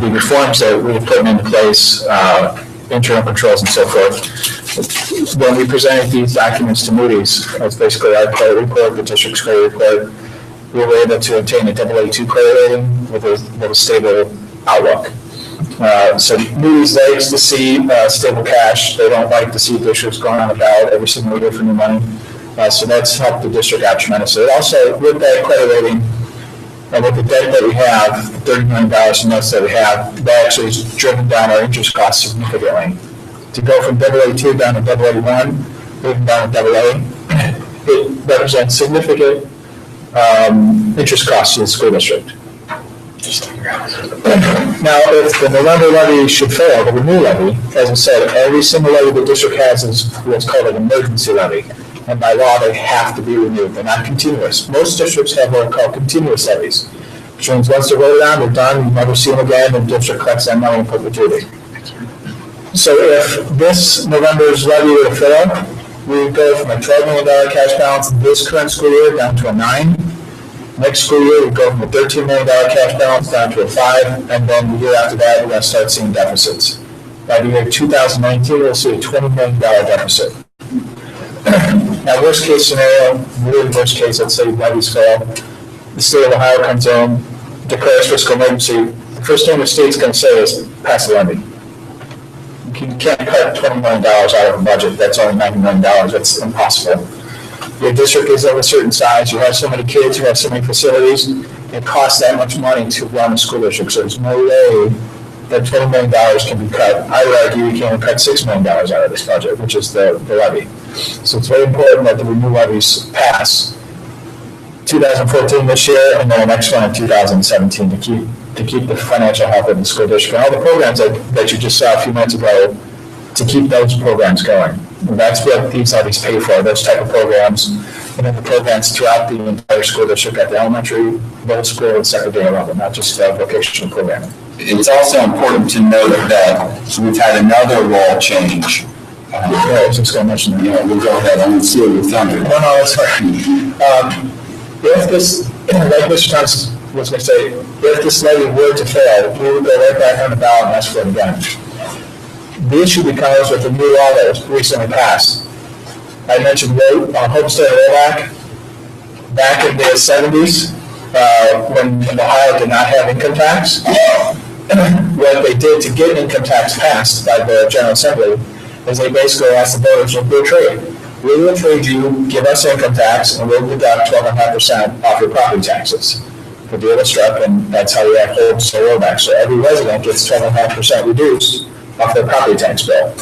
reforms that we're putting into place, internal controls and so forth. When we presented these documents to Moody's, that's basically our credit report, the district's credit report, we were able to obtain a AA2 credit rating with a stable outlook. So Moody's likes to see stable cash. They don't like to see districts going on about every single year for new money. So that's helped the district out tremendously. Also, with that credit rating, and with the debt that we have, $30 million in notes that we have, that actually has driven down our interest costs significantly. To go from AA2 down to AA1, even down to AA, it represents significant interest costs to the school district. Now, if the November levy should fail, the renew levy, as I said, every single levy the district has is what's called an emergency levy. And by law, they have to be renewed. They're not continuous. Most districts have what are called continuous levies, which means once they're voted on, they're done, you never see them again, and the district collects that money in perpetuity. So if this November's levy were to fail, we would go from a $12 million cash balance this current school year down to a 9. Next school year, we'd go from a $13 million cash balance down to a 5, and then the year after that, we're going to start seeing deficits. By the year 2019, we'll see a $20 million deficit. Now, worst case scenario, really worst case, let's say levies fail, the state of Ohio comes in, declares fiscal emergency. The first thing the state's going to say is pass the levy. You can't cut $20 million out of a budget. That's only $90 million. That's impossible. Your district is of a certain size. You have so many kids. You have so many facilities. It costs that much money to run a school district. So there's no way that $20 million can be cut. I would argue you can't cut $6 million out of this budget, which is the levy. So it's very important that the renew levies pass 2014 this year, and then the next one in 2017 to keep the financial health of the school district and all the programs that you just saw a few minutes ago, to keep those programs going. And that's what these levies pay for, those type of programs, and then the programs throughout the entire school district at the elementary, middle school, and secondary level, not just vocational programming. It's also important to note that we've had another law change. I was just going to mention that. Yeah, we'll go ahead. I won't steal your thunder. No, that's fine. If this, like Mr. Thompson was going to say, if this levy were to fail, we would go right back on the ballot and ask for it again. The issue becomes with the new law that was recently passed. I mentioned homestead rollback back in the 70s when Ohio did not have income tax. What they did to get income tax passed by the General Assembly is they basically asked the voters, we'll trade. We will trade you, give us income tax, and we'll deduct 12.5% off your property taxes. The deal was struck, and that's how we have homestead rollback. So every resident gets 12.5% reduced off their property tax bill.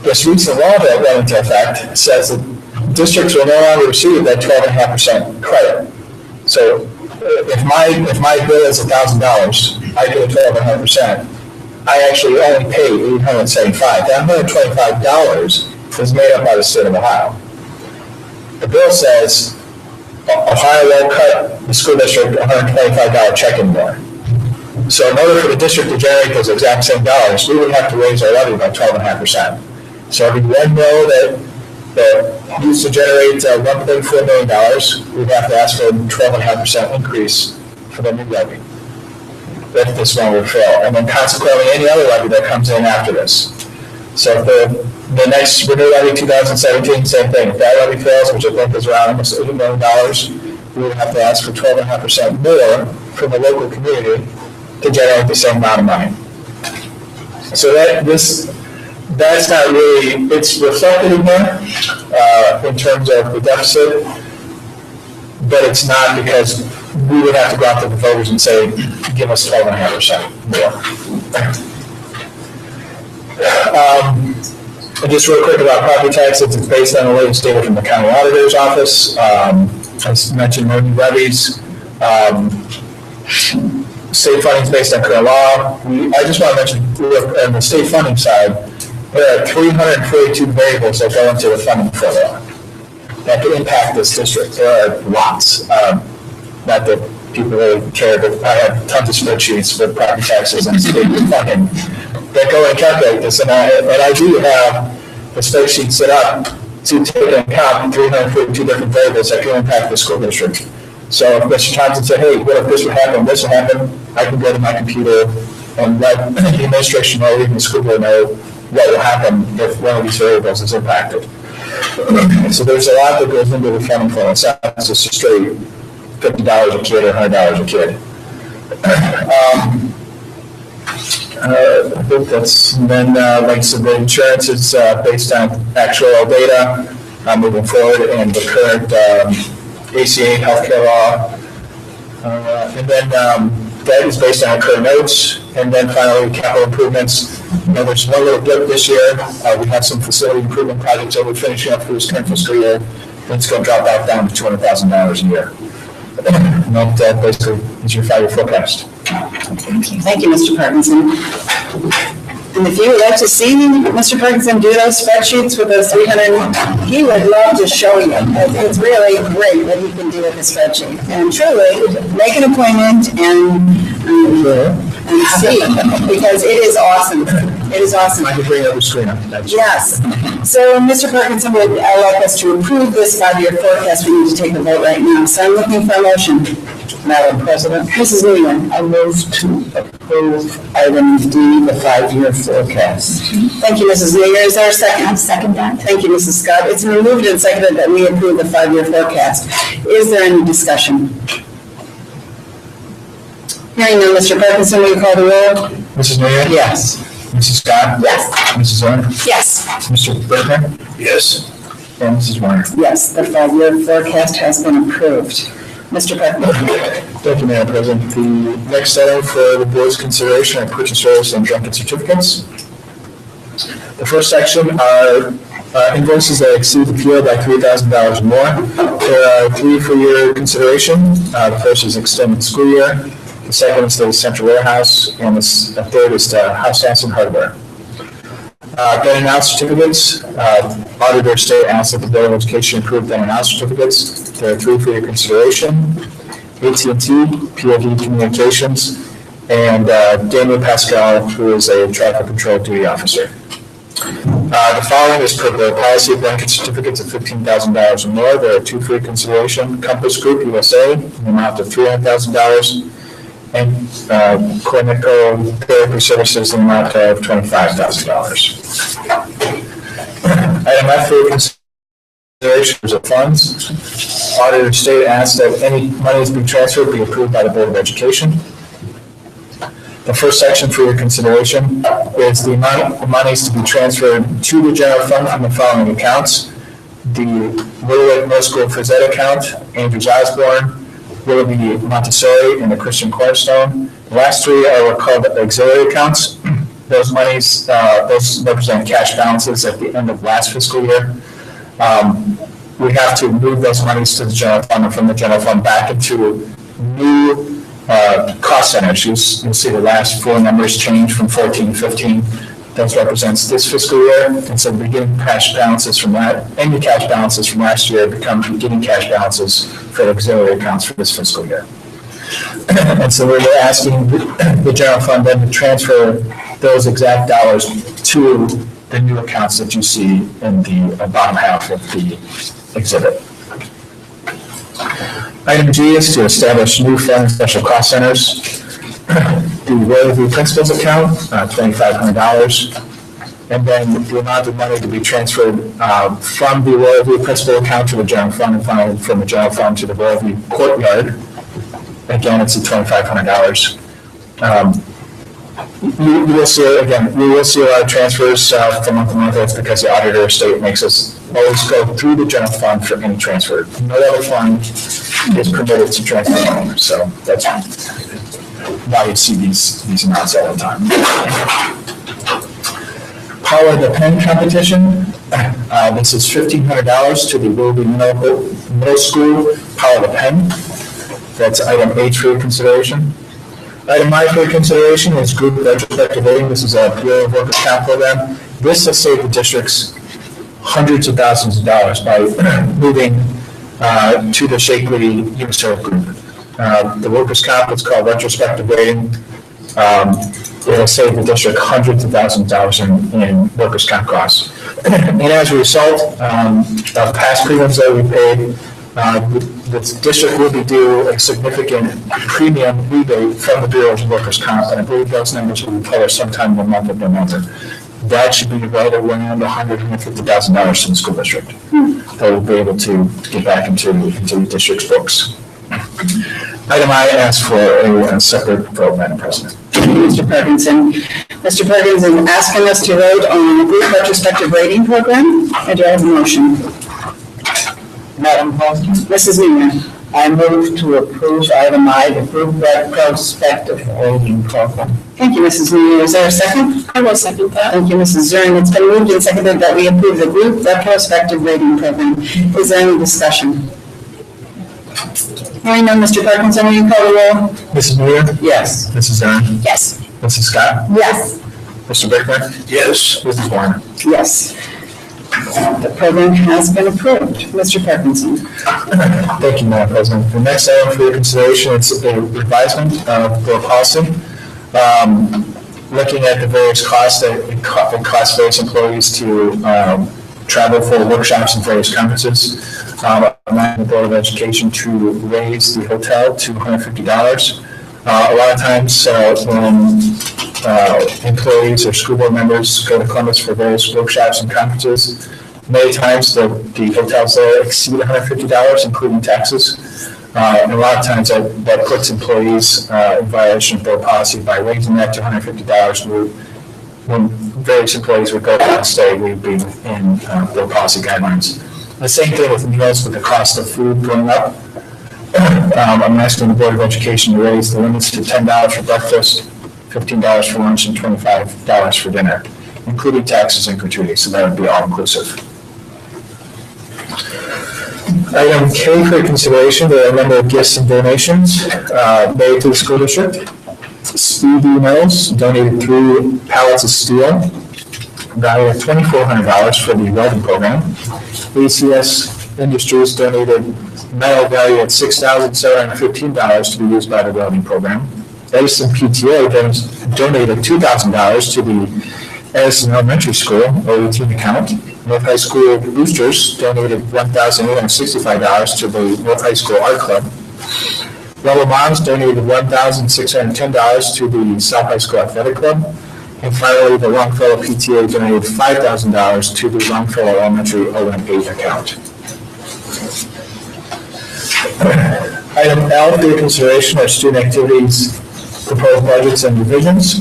This recent law that went into effect says that districts will no longer receive that 12.5% credit. So if my bill is $1,000, I get a 12.5%. I actually only pay $875. That $125 is made up by the state of Ohio. The bill says Ohio won't cut the school district $125 check anymore. So in order for the district to generate those exact same dollars, we would have to raise our levy by 12.5%. So every $1 million that used to generate $1.4 million, we'd have to ask for a 12.5% increase for the new levy if this one would fail. And then consequently, any other levy that comes in after this. So if the next renew levy 2017, same thing. If that levy fails, which I think is around almost $80 million, we would have to ask for 12.5% more from the local community to generate the same amount of money. So that's not really, it's reflected in there in terms of the deficit, but it's not because we would have to go out to the voters and say, give us 12.5% more. And just real quick about property taxes, it's based on the latest data from the county auditor's office. As mentioned, no new levies. State funding is based on current law. I just want to mention, on the state funding side, there are 342 variables that go into the funding formula that can impact this district. There are lots. Not that people really care, but I have tons of spreadsheets with property taxes and state funding that go and calculate this. And I do have the spreadsheet set up to take into account 342 different variables that can impact the school district. So if Mr. Thompson said, hey, what if this would happen, I can go to my computer and let the administration or even the school board know what will happen if one of these variables is impacted. So there's a lot that goes into the funding formula. It's not just a straight $50 a kid or $100 a kid. I think that's, and then like I said, the insurance is based on actual data moving forward and the current ACA healthcare law. And then that is based on our current notes. And then finally, capital improvements. There's one little blip this year. We have some facility improvement projects that we're finishing up for this current fiscal year. It's going to drop back down to $200,000 a year. And that basically is your 5-year forecast. Thank you, Mr. Parkinson. And if you would like to see Mr. Parkinson do those spreadsheets with those 300, he would love to show you. It's really great what he can do with a spreadsheet. And truly, make an appointment and see, because it is awesome. It is awesome. I can bring up the screen up. Yes. So Mr. Parkinson would like us to approve this 5-year forecast. We need to take a vote right now. So I'm looking for a motion. Madam President, Mrs. Nguyen. I move to approve item D, the 5-year forecast. Thank you, Mrs. Nguyen. Is there a second? I'll second that. Thank you, Mrs. Scott. It's been moved and seconded that we approve the 5-year forecast. Is there any discussion? Hearing none, Mr. Parkinson, will you call the roll? Mrs. Nguyen? Yes. Mrs. Scott? Yes. Mrs. Warner? Yes. Mr. Bergman? Yes. And Mrs. Warner? Yes, the 5-year forecast has been approved. Mr. Parkinson. Thank you, Madam President. The next item for the board's consideration are purchase orders and junket certificates. The first section are invoices that exceed the PO by $3,000 or more. There are 3 for your consideration. The first is extended school year. The second is the central warehouse, and the third is the house and hardware. Then announced certificates. Auditor state asked that the Board of Education approve then announced certificates. There are 3 for your consideration. AT&T, POV Communications, and Daniel Pascal, who is a traffic control duty officer. The following is per the policy blanket certificates of $15,000 or more. There are 2 for your consideration. Compass Group USA, in the amount of $300,000. And Clinical Therapy Services in the amount of $25,000. Item F for considerations of funds. Auditor state asks that any money is being transferred be approved by the Board of Education. The first section for your consideration is the amount of monies to be transferred to the general fund from the following accounts. The Little Lake Middle School Phys Ed account, Andrews Osborne, Willoughby Montessori, and the Christian Cornerstone. The last 3 are what are called auxiliary accounts. Those monies, those represent cash balances at the end of last fiscal year. We have to move those monies to the general fund and from the general fund back into new cost centers. You'll see the last four numbers change from 14 to 15. That represents this fiscal year, and so beginning cash balances from that, ending cash balances from last year become beginning cash balances for auxiliary accounts for this fiscal year. And so we're asking the general fund then to transfer those exact dollars to the new accounts that you see in the bottom half of the exhibit. Item G is to establish new fund and special cost centers. The Royalty Principals account, $2,500. And then the amount of money to be transferred from the Royalty Principal account to the general fund, and finally from the general fund to the Royalty Courtyard. Again, it's at $2,500. You will see, again, we will see a lot of transfers from month to month. That's because the auditor state makes us always go through the general fund for any transfer. No other fund is permitted to transfer money, so that's why you see these amounts all the time. Power the Pen competition. This is $1,500 to the Willoughby Middle School Power the Pen. That's item H for your consideration. Item I for your consideration is group retrospective voting. This is a Bureau of Workers' Comp program. This has saved the districts hundreds of thousands of dollars by moving to the Shakely Uniserv group. The Workers' Comp is called retrospective rating. It will save the district hundreds of thousands of dollars in workers' comp costs. And as a result of past premiums that we paid, the district will be due a significant premium rebate from the Bureau of Workers' Comp, and I believe those numbers will be published sometime in the month of November. That should be right around $150,000 to the school district. That will be able to get back into the district's books. Item I asks for a separate vote, Madam President. Mr. Parkinson. Mr. Parkinson asking us to vote on the group retrospective rating program. Do I have a motion? Madam President, Mrs. Newman. I move to approve item I, the group retrospective rating program. Thank you, Mrs. Newman. Is there a second? I will second that. Thank you, Mrs. Zern. It's been moved and seconded that we approve the group retrospective rating program. Is there any discussion? Hearing none, Mr. Parkinson, will you call the roll? Mrs. Muir? Yes. Mrs. Zern? Yes. Mrs. Scott? Yes. Mr. Bickler? Yes. Mrs. Warner? Yes. The program has been approved. Mr. Parkinson. Thank you, Madam President. The next item for your consideration is a revisement of board policy. Looking at the various costs that it costs various employees to travel for workshops and various conferences. I'm asking the Board of Education to raise the hotel to $150. A lot of times when employees or school board members go to Columbus for various workshops and conferences, many times the hotels there exceed $150, including taxes. And a lot of times that puts employees in violation of board policy by raising that to $150. When various employees would go down and stay, we'd be in board policy guidelines. The same thing with meals, with the cost of food going up. I'm asking the Board of Education to raise the limits to $10 for breakfast, $15 for lunch, and $25 for dinner, including taxes and gratuities, so that would be all inclusive. Item K for consideration, there are a number of gifts and donations made to the school district. Stevie Mills donated 3 pallets of steel, valued at $2,400 for the welding program. ACS Industries donated metal valued at $6,715 to be used by the welding program. Edison PTA donated $2,000 to the Edison Elementary School OET account. North High School Boosters donated $1,865 to the North High School Art Club. Rebel Moms donated $1,610 to the South High School Athletic Club. And finally, the Longfellow PTA donated $5,000 to the Longfellow Elementary OM8 account. Item L for your consideration are student activities, proposed budgets, and revisions.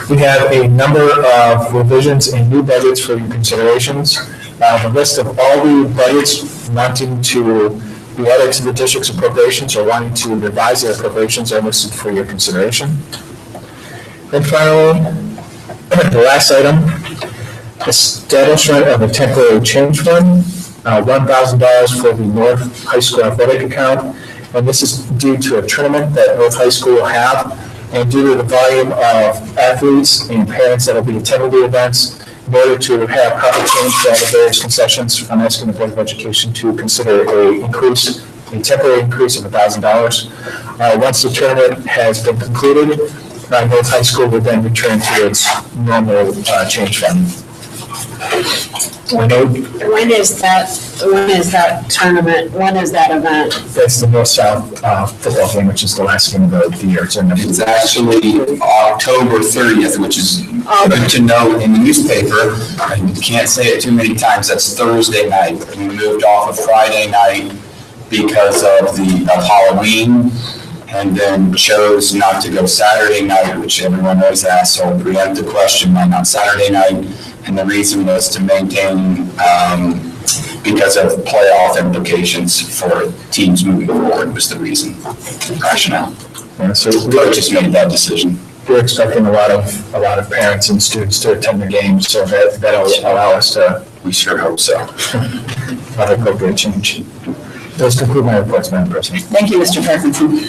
We have a number of revisions and new budgets for your considerations. The list of all the budgets wanting to be added to the district's appropriations or wanting to revise their appropriations are listed for your consideration. And finally, the last item, establishment of a temporary change fund, $1,000 for the North High School Athletic account, And this is due to a tournament that North High School will have, and due to the volume of athletes and parents that will be attending the events. In order to have proper change for all the various concessions, I'm asking the Board of Education to consider a temporary increase of $1,000. Once the tournament has been concluded, North High School would then return to its normal change fund. When is that tournament, when is that event? That's the North-South football game, which is the last game of the year. It's actually October 30th, which is good to know in the newspaper. I can't say it too many times. That's Thursday night. We moved off of Friday night because of Halloween, and then chose not to go Saturday night, which everyone always asks. So I'll preempt the question, why not Saturday night? And the reason was to maintain, because of playoff implications for teams moving forward was the reason, rationale. Yeah, so we just made that decision. We're expecting a lot of parents and students to attend the games, so that'll allow us to. We sure hope so. Have an appropriate change. Those conclude my reports, Madam President. Thank you, Mr. Parkinson.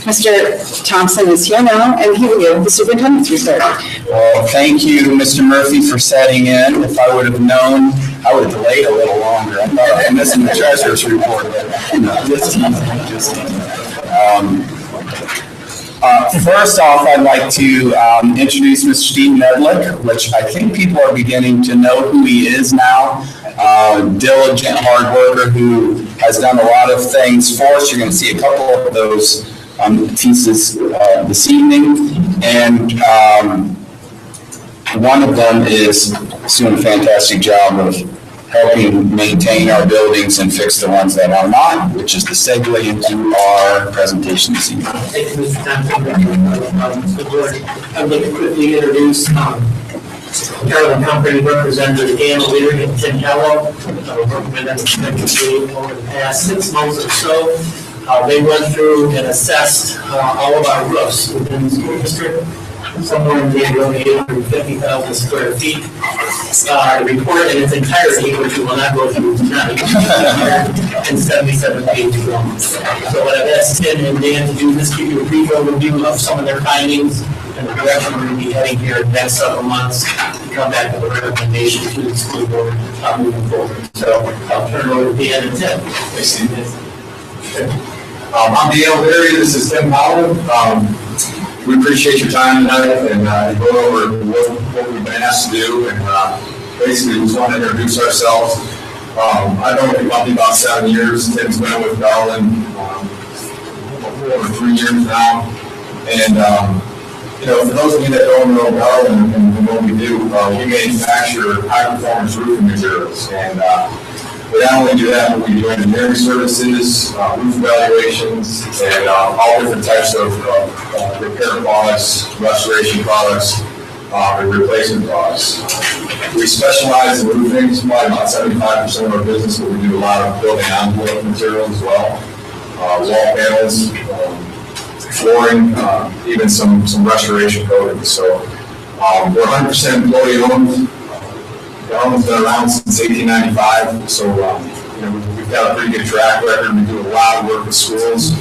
Mr. Thompson is here now, and he will give the superintendent's report. Well, thank you, Mr. Murphy, for setting in. If I would have known, I would have delayed a little longer. I thought I was missing the treasurer's report. First off, I'd like to introduce Mr. Steve Nedlick, which I think people are beginning to know who he is now. Diligent, hard worker who has done a lot of things for us. You're going to see a couple of those pieces this evening. And one of them is doing a fantastic job of helping maintain our buildings and fix the ones that are not, which is the segue into our presentation this evening. Thank you, Mr. Thompson. I'd like to quickly introduce Carolyn Company Representative Dan Leader and Tim Hello. Working with them over the past 6 months or so. They went through and assessed all of our roofs within the school district, somewhere in the neighborhood of 850,000 square feet. The report in its entirety, which we will not go through tonight, in 77 pages long. So what I've asked Tim and Dan to do is give you a brief overview of some of their findings and the direction we're going to be heading here in the next several months to come back with a recommendation to the school board moving forward. So I'll turn it over to Dan and Tim. I'm Dan Leary, this is Tim Howell. We appreciate your time tonight and go over what we've been asked to do, and basically we just want to introduce ourselves. I've been with the company about 7 years. Tim's been with Garland over 3 years now. And for those of you that don't know Garland and what we do, we manufacture high performance roofing materials. And we not only do that, but we do engineering services, roof evaluations, and all different types of repair products, restoration products, and replacement products. We specialize in roofing. It's probably about 75% of our business, but we do a lot of building envelope material as well, wall panels, flooring, even some restoration coatings. So we're 100% employee owned. Garland's been around since 1895, so we've got a pretty good track record. We do a lot of work with schools,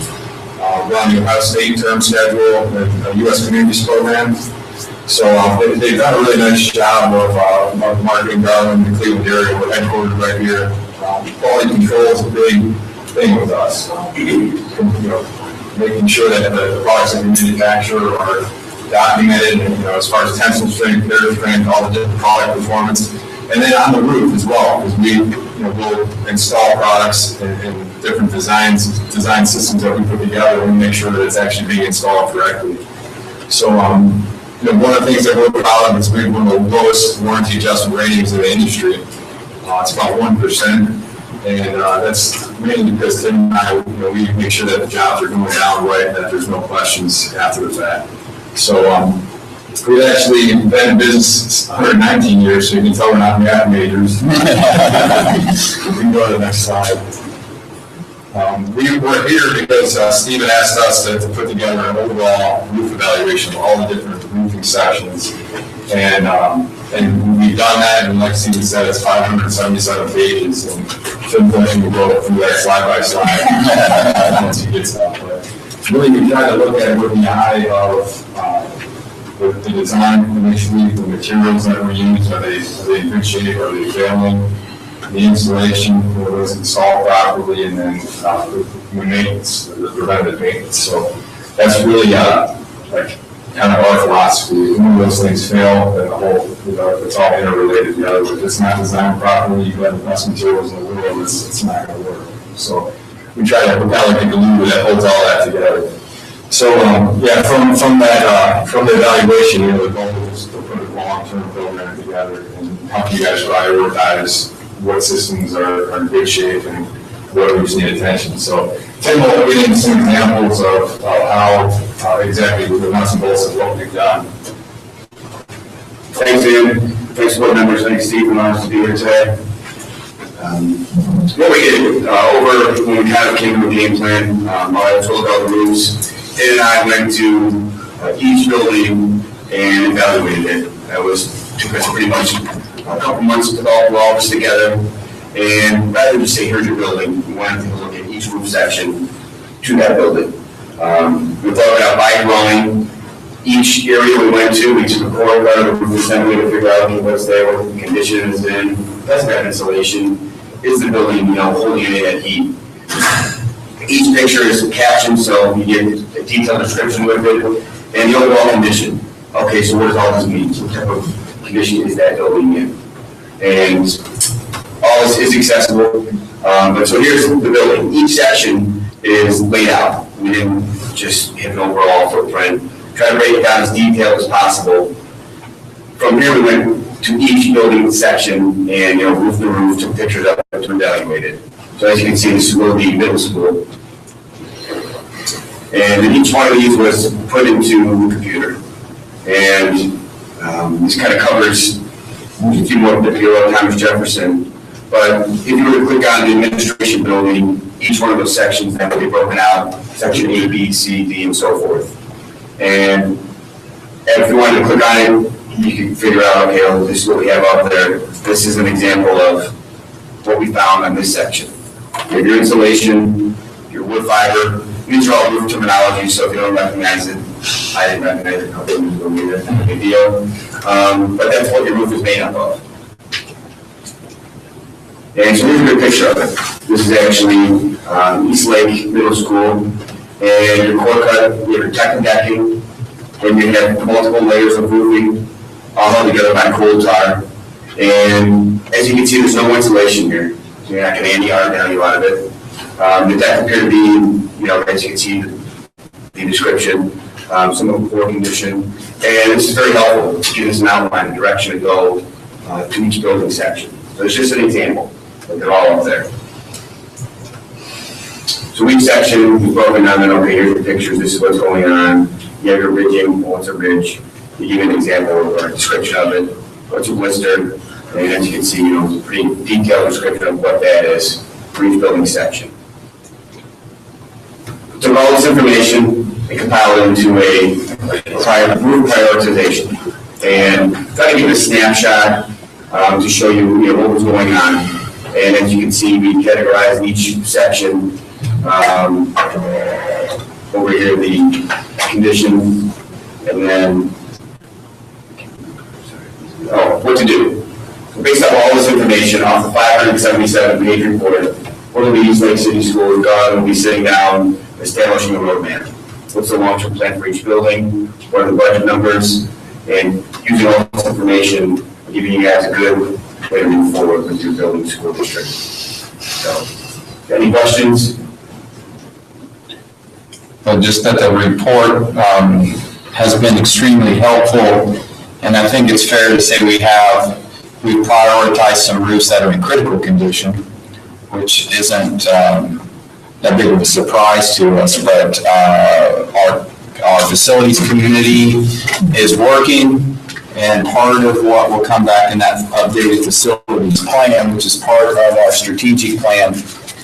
run the Ohio State term schedule, the U.S. Communities program. So they've done a really nice job of marketing Garland in the Cleveland area. We're headquartered right here. Quality control is a big thing with us. Making sure that the products that we manufacture are documented, as far as tensile strength, barrier strength, all the different product performance. And then on the roof as well, because we will install products and different design systems that we put together and make sure that it's actually being installed correctly. So one of the things that we're proud of is we have one of the lowest warranty adjustment ratings in the industry. It's about 1%, and that's mainly because Tim and I, we make sure that the jobs are going down right, that there's no questions after the fact. So we've actually been in business 119 years, so you can tell we're not math majors. We can go to the next slide. We're here because Stephen asked us to put together an overall roof evaluation of all the different roofing sections. And we've done that, and like Stephen said, it's 577 pages. And Tim Fletcher will go through that slide by slide once he gets out. But really, we try to look at it with the eye of the design initially, the materials that were used, are they in good shape, are they failing? The installation was installed properly, and then the maintenance, the preventative maintenance. So that's really like kind of our philosophy. When those things fail, then the whole, it's all interrelated together. If it's not designed properly, you have the best materials in the world, it's not going to work. So we try to, we're kind of like the glue that holds all that together. So yeah, from the evaluation, the goal is to put a long-term program together and help you guys prioritize what systems are in good shape and what just need attention. So Tim will get into some examples of how exactly the nuts and bolts of what we've done. Thanks, Ian. Thanks, board members. Thanks, Steve, and ours to be here today. What we did over when we kind of came to a game plan, I told about the roofs. Ed and I went to each building and evaluated it. That took us pretty much a couple months to develop all this together. And rather than just say, here's your building, we wanted to take a look at each roof section to that building. We thought about by drawing each area we went to. We took a core part of the roof assembly to figure out what's there, what the condition is in, does it have insulation, is the building, holding any of that heat. Each picture is captioned, so you get a detailed description with it, and the overall condition. Okay, so what does all this mean? What type of condition is that building in? And all this is accessible. But so here's the building. Each section is laid out. We didn't just hit an overall footprint. Try to break it down as detailed as possible. From here, we went to each building section and roof to roof, took pictures of it to evaluate it. So as you can see, this will be middle school. And then each one of these was put into the computer. And this kind of covers a few more of Thomas Jefferson. But if you were to click on the administration building, each one of those sections that would be broken out, section A, B, C, D, and so forth. And if you wanted to click on it, you can figure out, okay, well, this is what we have up there. This is an example of what we found on this section. You have your insulation, your wood fiber. These are all roof terminology, so if you don't recognize it, I didn't recognize it a couple of years ago either. Not a big deal. But that's what your roof is made up of. And so here's a good picture of it. This is actually East Lake Middle School. And your core cut, you have your tech decking, and you have multiple layers of roofing all held together by coal tar. And as you can see, there's no insulation here. So you're not getting any R value out of it. The deck appear to be, as you can see, the description, some of the poor condition. And this is very helpful to give us an outline, a direction to go to each building section. So it's just an example, but they're all up there. So each section is broken down, and okay, here's the pictures, this is what's going on. You have your ridging, what's a ridge. You give an example or a description of it, what's a blister. And as you can see, it's a pretty detailed description of what that is for each building section. Took all this information and compiled it into a roof prioritization. And try to give a snapshot to show you, what was going on. And as you can see, we categorized each section. Over here, the condition, and then what to do. So based on all this information, off the 577-page report, one of the East Lake City Schools we'll be sitting down, establishing a roadmap. What's the long-term plan for each building? What are the budget numbers? And using all this information, giving you guys a good way to move forward with your building school district. So, any questions? Well, just that the report has been extremely helpful, and I think it's fair to say we prioritized some roofs that are in critical condition, which isn't that big of a surprise to us, but our facilities community is working, and part of what will come back in that updated facilities plan, which is part of our strategic plan,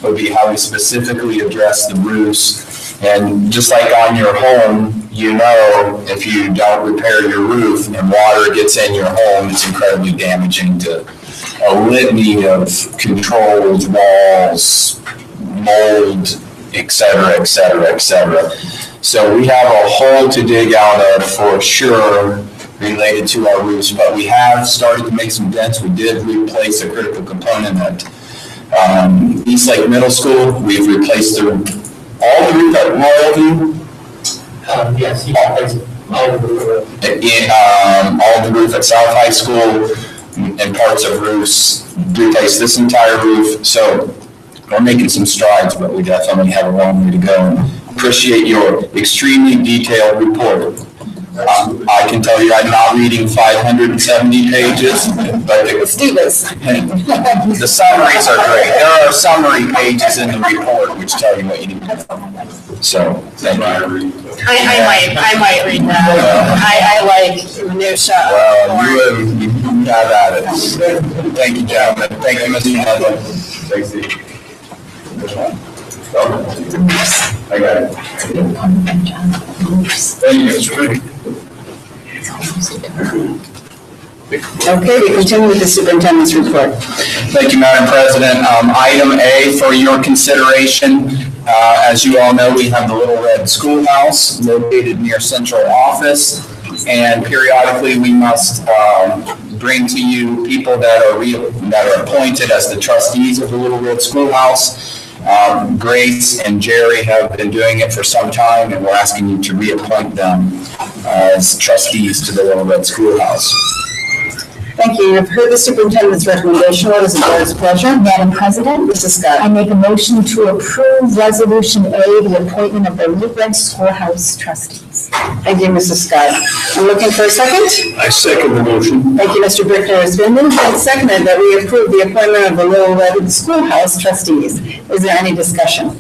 will be how we specifically address the roofs. And just like on your home, if you don't repair your roof and water gets in your home, it's incredibly damaging to a litany of controlled walls, mold, et cetera, et cetera, et cetera. So we have a hole to dig out of for sure related to our roofs, but we have started to make some dents. We did replace a critical component at East Lake Middle School. We've replaced all the roof at Royalview. Yes, you can place all of the all the roof at South High School and parts of roofs, replace this entire roof. So we're making some strides, but we definitely have a long way to go. Appreciate your extremely detailed report. I can tell you I'm not reading 570 pages, but the summaries are great. There are summary pages in the report which tell you what you need to know. So, thank you. I might read that. I like minutia. Well, you have at it. Thank you, gentlemen. Thank you, Mr. Nedlin. Thanks, Steve. Which one? Oh, I got it. Thank you, Mr. Reed. Okay, we continue with the superintendent's report. Thank you, Madam President. Item A for your consideration. As you all know, we have the Little Red Schoolhouse located near central office, and periodically we must bring to you people that are appointed as the trustees of the Little Red Schoolhouse. Grace and Jerry have been doing it for some time, and we're asking you to reappoint them as trustees to the Little Red Schoolhouse. Thank you. You've heard the superintendent's recommendation. What is the board's pleasure? Madam President, Mrs. Scott. I make a motion to approve Resolution A, the appointment of the Little Red Schoolhouse trustees. Thank you, Mrs. Scott. I'm looking for a second. I second the motion. Thank you, Mr. Brickner. It's been moved and seconded that we approve the appointment of the Little Red Schoolhouse trustees. Is there any discussion?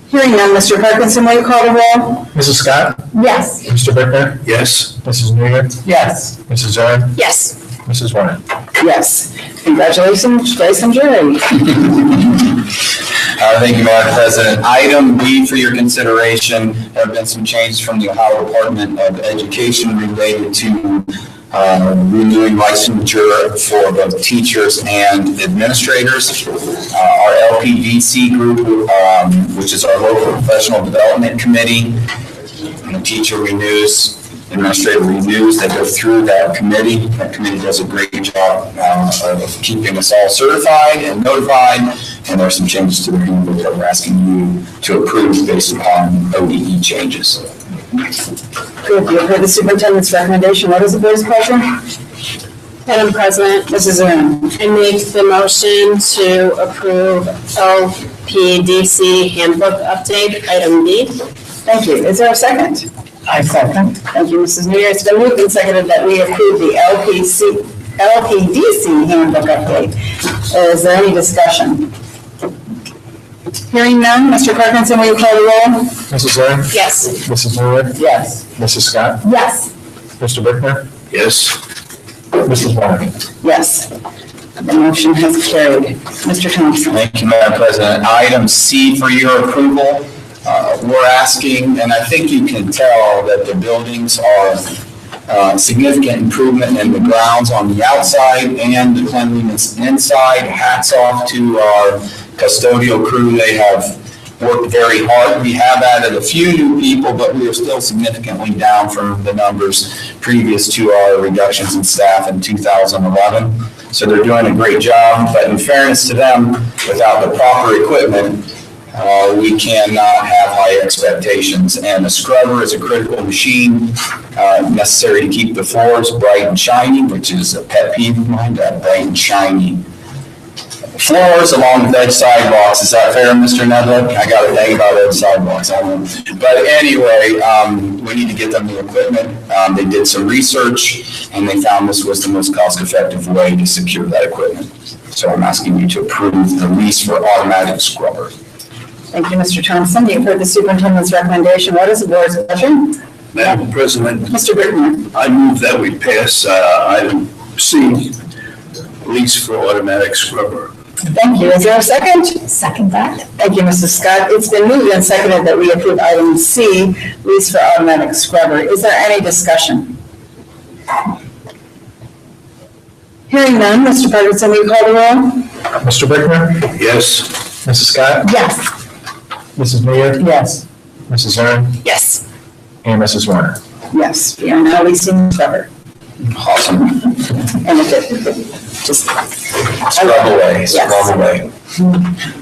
Hearing none, Mr. Parkinson, will you call the roll? Mrs. Scott? Yes. Mr. Brickner? Yes. Mrs. Newyer? Yes. Mrs. Zern? Yes. Mrs. Warner? Yes. Congratulations, Grace and Jerry. Thank you, Madam President. Item B for your consideration, there have been some changes from the Ohio Department of Education related to renewing licensure for both teachers and administrators. Our LPDC group, which is our local professional development committee, and the teacher renews, administrator renews, they go through that committee. That committee does a great job of keeping us all certified and notified, and there are some changes to the handbook that we're asking you to approve based upon ODE changes. Good. You've heard the superintendent's recommendation. What is the board's pleasure? Madam President, Mrs. Zern. I make the motion to approve LPDC handbook update, item B. Thank you. Is there a second? I second. Thank you, Mrs. Newyer. It's been moved and seconded that we approve the LPDC handbook update. Is there any discussion? Hearing none, Mr. Parkinson, will you call the roll? Mrs. Zern? Yes. Mrs. Newyer? Yes. Mrs. Scott? Yes. Mr. Brickner? Yes. Mrs. Warner? Yes. The motion has carried. Mr. Thompson. Thank you, Madam President. Item C for your approval. We're asking, and I think you can tell that the buildings are significant improvement in the grounds on the outside and the cleanliness inside. Hats off to our custodial crew. They have worked very hard. We have added a few new people, but we are still significantly down from the numbers previous to our reductions in staff in 2011. So they're doing a great job, but in fairness to them, without the proper equipment, we cannot have high expectations. And the scrubber is a critical machine necessary to keep the floors bright and shiny, which is a pet peeve of mine, that bright and shiny floors along with edge sidewalks. Is that fair, Mr. Nedlin? I got a thing about edge sidewalks. But anyway, we need to get them the equipment. They did some research and they found this was the most cost-effective way to secure that equipment. So I'm asking you to approve the lease for automatic scrubber. Thank you, Mr. Thompson. You've heard the superintendent's recommendation. What is the board's pleasure? Madam President, Mr. Brickner. I move that we pass item C, lease for automatic scrubber. Thank you. Is there a second? Second that. Thank you, Mrs. Scott. It's been moved and seconded that we approve item C, lease for automatic scrubber. Is there any discussion? Hearing none, Mr. Ferguson, will you call the roll? Mr. Brickner? Yes. Mrs. Scott? Yes. Mrs. Mayor? Yes. Mrs. Zern? Yes. And Mrs. Warner? Yes, we are now leasing Trevor. Awesome. And if it, just. Scrub away, scrub away.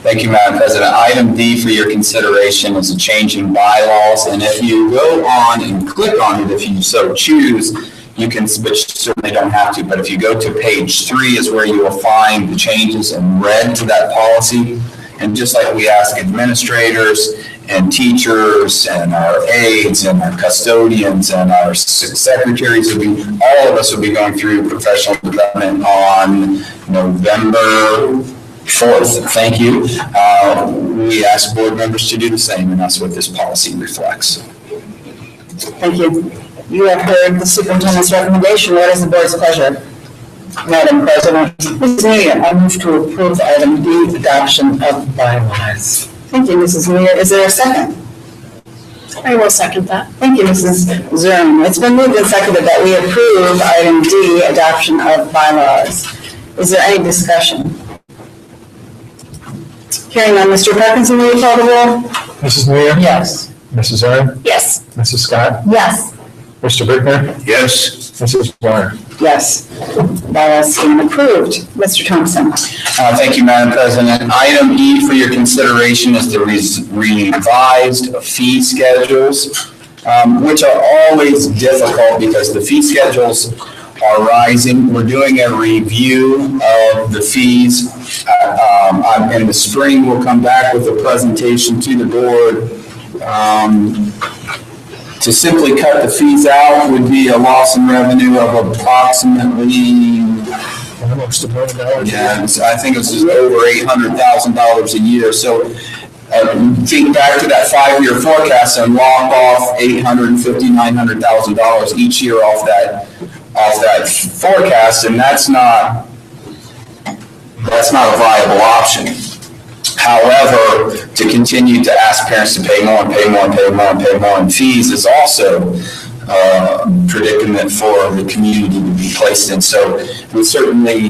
Thank you, Madam President. Item D for your consideration is a change in bylaws, and if you go on and click on it, if you so choose, you can, but you certainly don't have to, but if you go to page 3 is where you will find the changes in red to that policy. And just like we ask administrators and teachers and our aides and our custodians and our secretaries, all of us will be going through professional development on November 4th. Thank you. We ask board members to do the same, and that's what this policy reflects. Thank you. You have heard the superintendent's recommendation. What is the board's pleasure? Madam President. Mrs. Mayor, I move to approve item D, adoption of bylaws. Thank you, Mrs. Mayor. Is there a second? I will second that. Thank you, Mrs. Zern. It's been moved and seconded that we approve item D, adoption of bylaws. Is there any discussion? Hearing none, Mr. Parkinson, will you call the roll? Mrs. Mayor? Yes. Mrs. Zern? Yes. Mrs. Scott? Yes. Mr. Brickner? Yes. Mrs. Warner? Yes. Bylaws scheme approved. Mr. Thompson. Thank you, Madam President. Item E for your consideration is the revised fee schedules, which are always difficult because the fee schedules are rising. We're doing a review of the fees. In the spring, we'll come back with a presentation to the board. To simply cut the fees out would be a loss in revenue of approximately, Almost $1 million. yeah, I think it's just over $800,000 a year. So think back to that 5-year forecast and lock off $850,000, $900,000 each year off that forecast, and that's not a viable option. However, to continue to ask parents to pay more and pay more and pay more and pay more in fees is also a predicament for the community to be placed in. So we certainly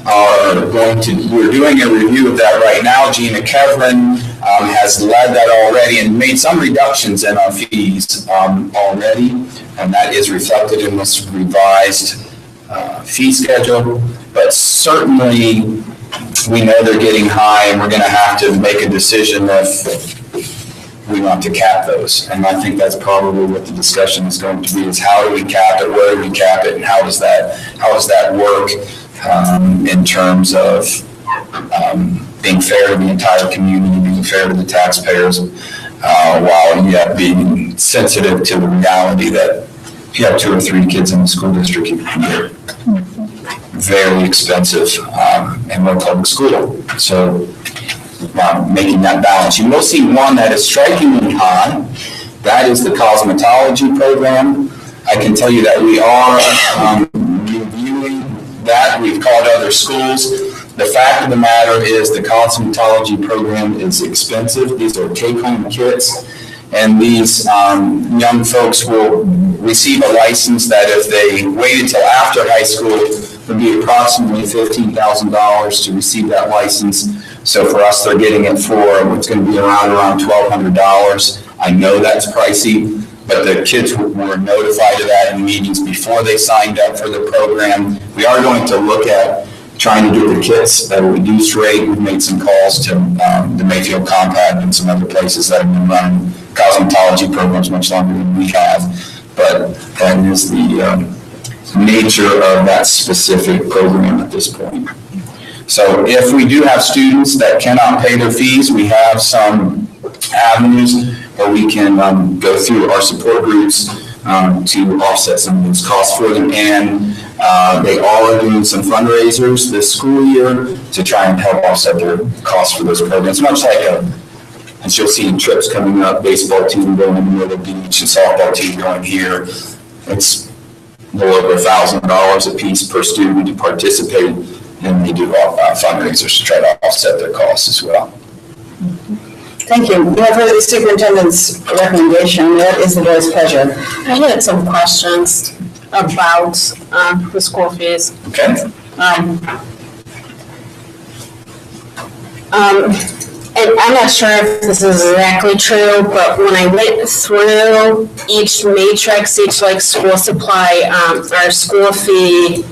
we're doing a review of that right now. Gina Kevlin has led that already and made some reductions in our fees already, and that is reflected in this revised fee schedule. But certainly, we know they're getting high, and we're going to have to make a decision if we want to cap those. And I think that's probably what the discussion is going to be: is how do we cap it, where do we cap it, and how does that work in terms of being fair to the entire community, being fair to the taxpayers, while yet being sensitive to the reality that if you have 2 or 3 kids in the school district, you're very expensive, and we're a public school. So making that balance. You will see one that is strikingly high. That is the cosmetology program. I can tell you that we are reviewing that. We've called other schools. The fact of the matter is the cosmetology program is expensive. These are take-home kits. And these young folks will receive a license that if they wait until after high school, would be approximately $15,000 to receive that license. So for us, they're getting it for what's going to be around $1,200. I know that's pricey, but the kids were notified of that in meetings before they signed up for the program. We are going to look at trying to get the kits at a reduced rate. We've made some calls to the Mayfield Compact and some other places that have been running cosmetology programs much longer than we have. But that is the nature of that specific program at this point. So if we do have students that cannot pay their fees, we have some avenues where we can go through our support groups to offset some of those costs for them. And they are doing some fundraisers this school year to try and help offset their costs for those programs, much like as you'll see in trips coming up, baseball team going to Myrtle Beach and softball team going here. It's a little over $1,000 a piece per student to participate, and they do fundraisers to try to offset their costs as well. Thank you. You have heard the superintendent's recommendation. What is the board's pleasure? I had some questions about the school fees. Okay. And I'm not sure if this is exactly true, but when I went through each matrix, each like school supply, or school fee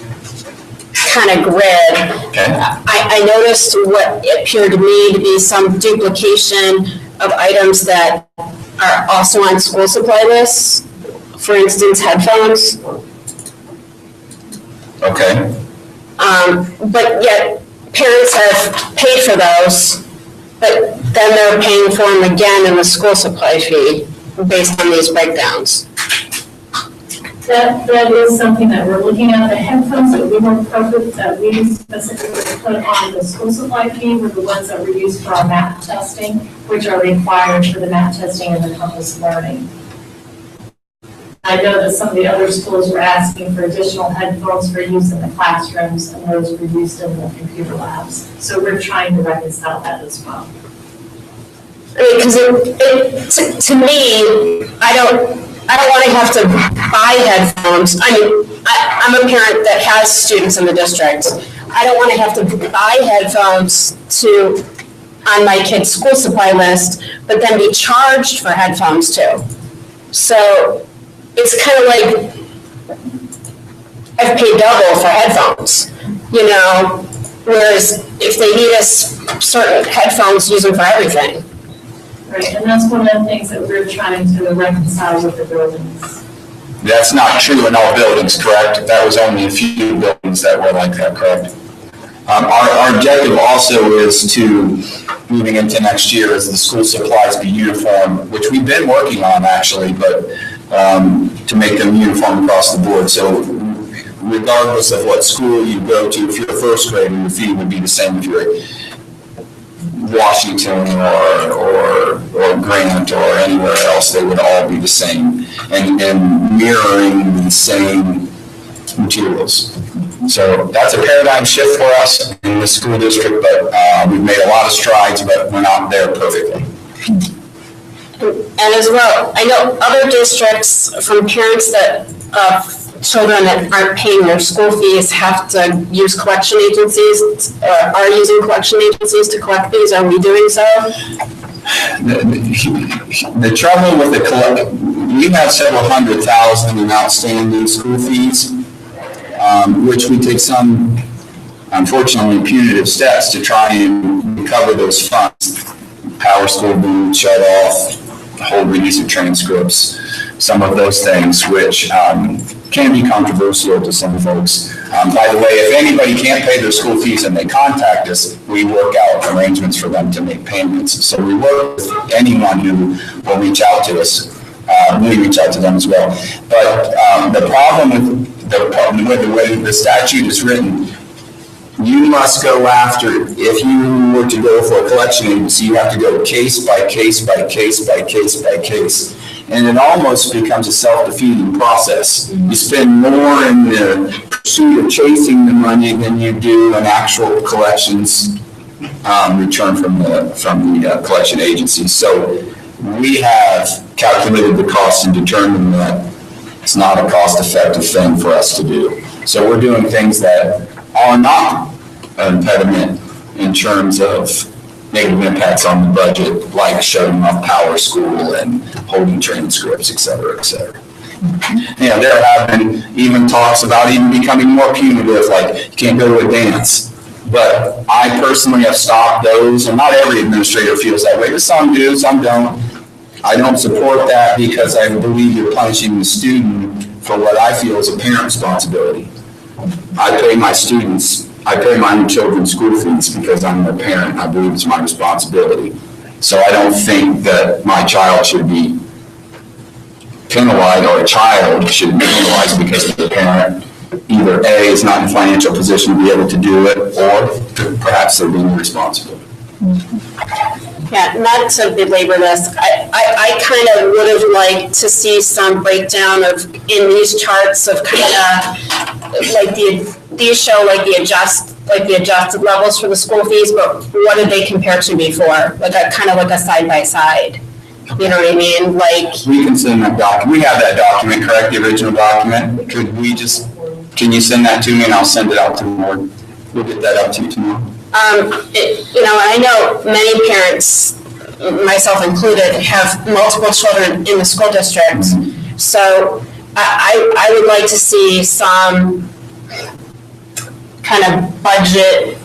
kind of grid, I noticed what appeared to me to be some duplication of items that are also on school supply lists. For instance, headphones. Okay. But yet parents have paid for those, but then they're paying for them again in the school supply fee based on these breakdowns. That is something that we're looking at. The headphones that we were perfect, that we specifically put on the school supply fee were the ones that were used for our math testing, which are required for the math testing and the compass learning. I know that some of the other schools were asking for additional headphones for use in the classrooms, and those were used in the computer labs. So we're trying to reconcile that as well. I mean, because to me, I don't want to have to buy headphones. I mean, I'm a parent that has students in the district. I don't want to have to buy headphones on my kid's school supply list, but then be charged for headphones too. So it's kind of like I've paid double for headphones, you know, whereas if they need certain headphones, use them for everything. Right, and that's one of the things that we're trying to reconcile with the buildings. That's not true in all buildings, correct? That was only a few buildings that were like that, correct? Our objective also is to, moving into next year, is the school supplies be uniform, which we've been working on actually, but to make them uniform across the board. So regardless of what school you go to, if you're a first grader, your fee would be the same if you're Washington or Grant or anywhere else. They would all be the same and mirroring the same materials. So that's a paradigm shift for us in the school district, but we've made a lot of strides, but we're not there perfectly. And as well, I know other districts, from parents that children that aren't paying their school fees have to use collection agencies, are using collection agencies to collect these. Are we doing so? The trouble with we have several $100,000 in outstanding school fees, which we take some, unfortunately, punitive steps to try and recover those funds. Power school being shut off, whole release of transcripts, some of those things, which can be controversial to some folks. By the way, if anybody can't pay their school fees and they contact us, we work out arrangements for them to make payments. So we work with anyone who will reach out to us. We reach out to them as well. But the problem with the way the statute is written, you must go after, if you were to go for a collection agency, you have to go case by case by case by case by case. And it almost becomes a self-defeating process. You spend more in the pursuit of chasing the money than you do an actual collections return from the collection agency. So we have calculated the cost and determined that it's not a cost-effective thing for us to do. So we're doing things that are not an impediment in terms of negative impacts on the budget, like shutting off power school and holding transcripts, et cetera, et cetera. You know, there have been even talks about even becoming more punitive, like you can't go to a dance. But I personally have stopped those, and not every administrator feels that way, but some do, some don't. I don't support that because I believe you're punishing the student for what I feel is a parent responsibility. I pay my own children's school fees because I'm their parent. I believe it's my responsibility. So I don't think that my child should be penalized, or a child should be penalized because the parent either A, is not in financial position to be able to do it, or perhaps they're being irresponsible. Yeah, not to belabor this, I kind of would have liked to see some breakdown of, in these charts, of kind of like these show like the adjusted levels for the school fees, but what did they compare to before? Like a kind of like a side by side. You know what I mean? Like, we can send that document. We have that document, correct? The original document. Could we just Can you send that to me and I'll send it out to the board? We'll get that out to you tomorrow. I know many parents, myself included, have multiple children in the school district. So I would like to see some kind of budget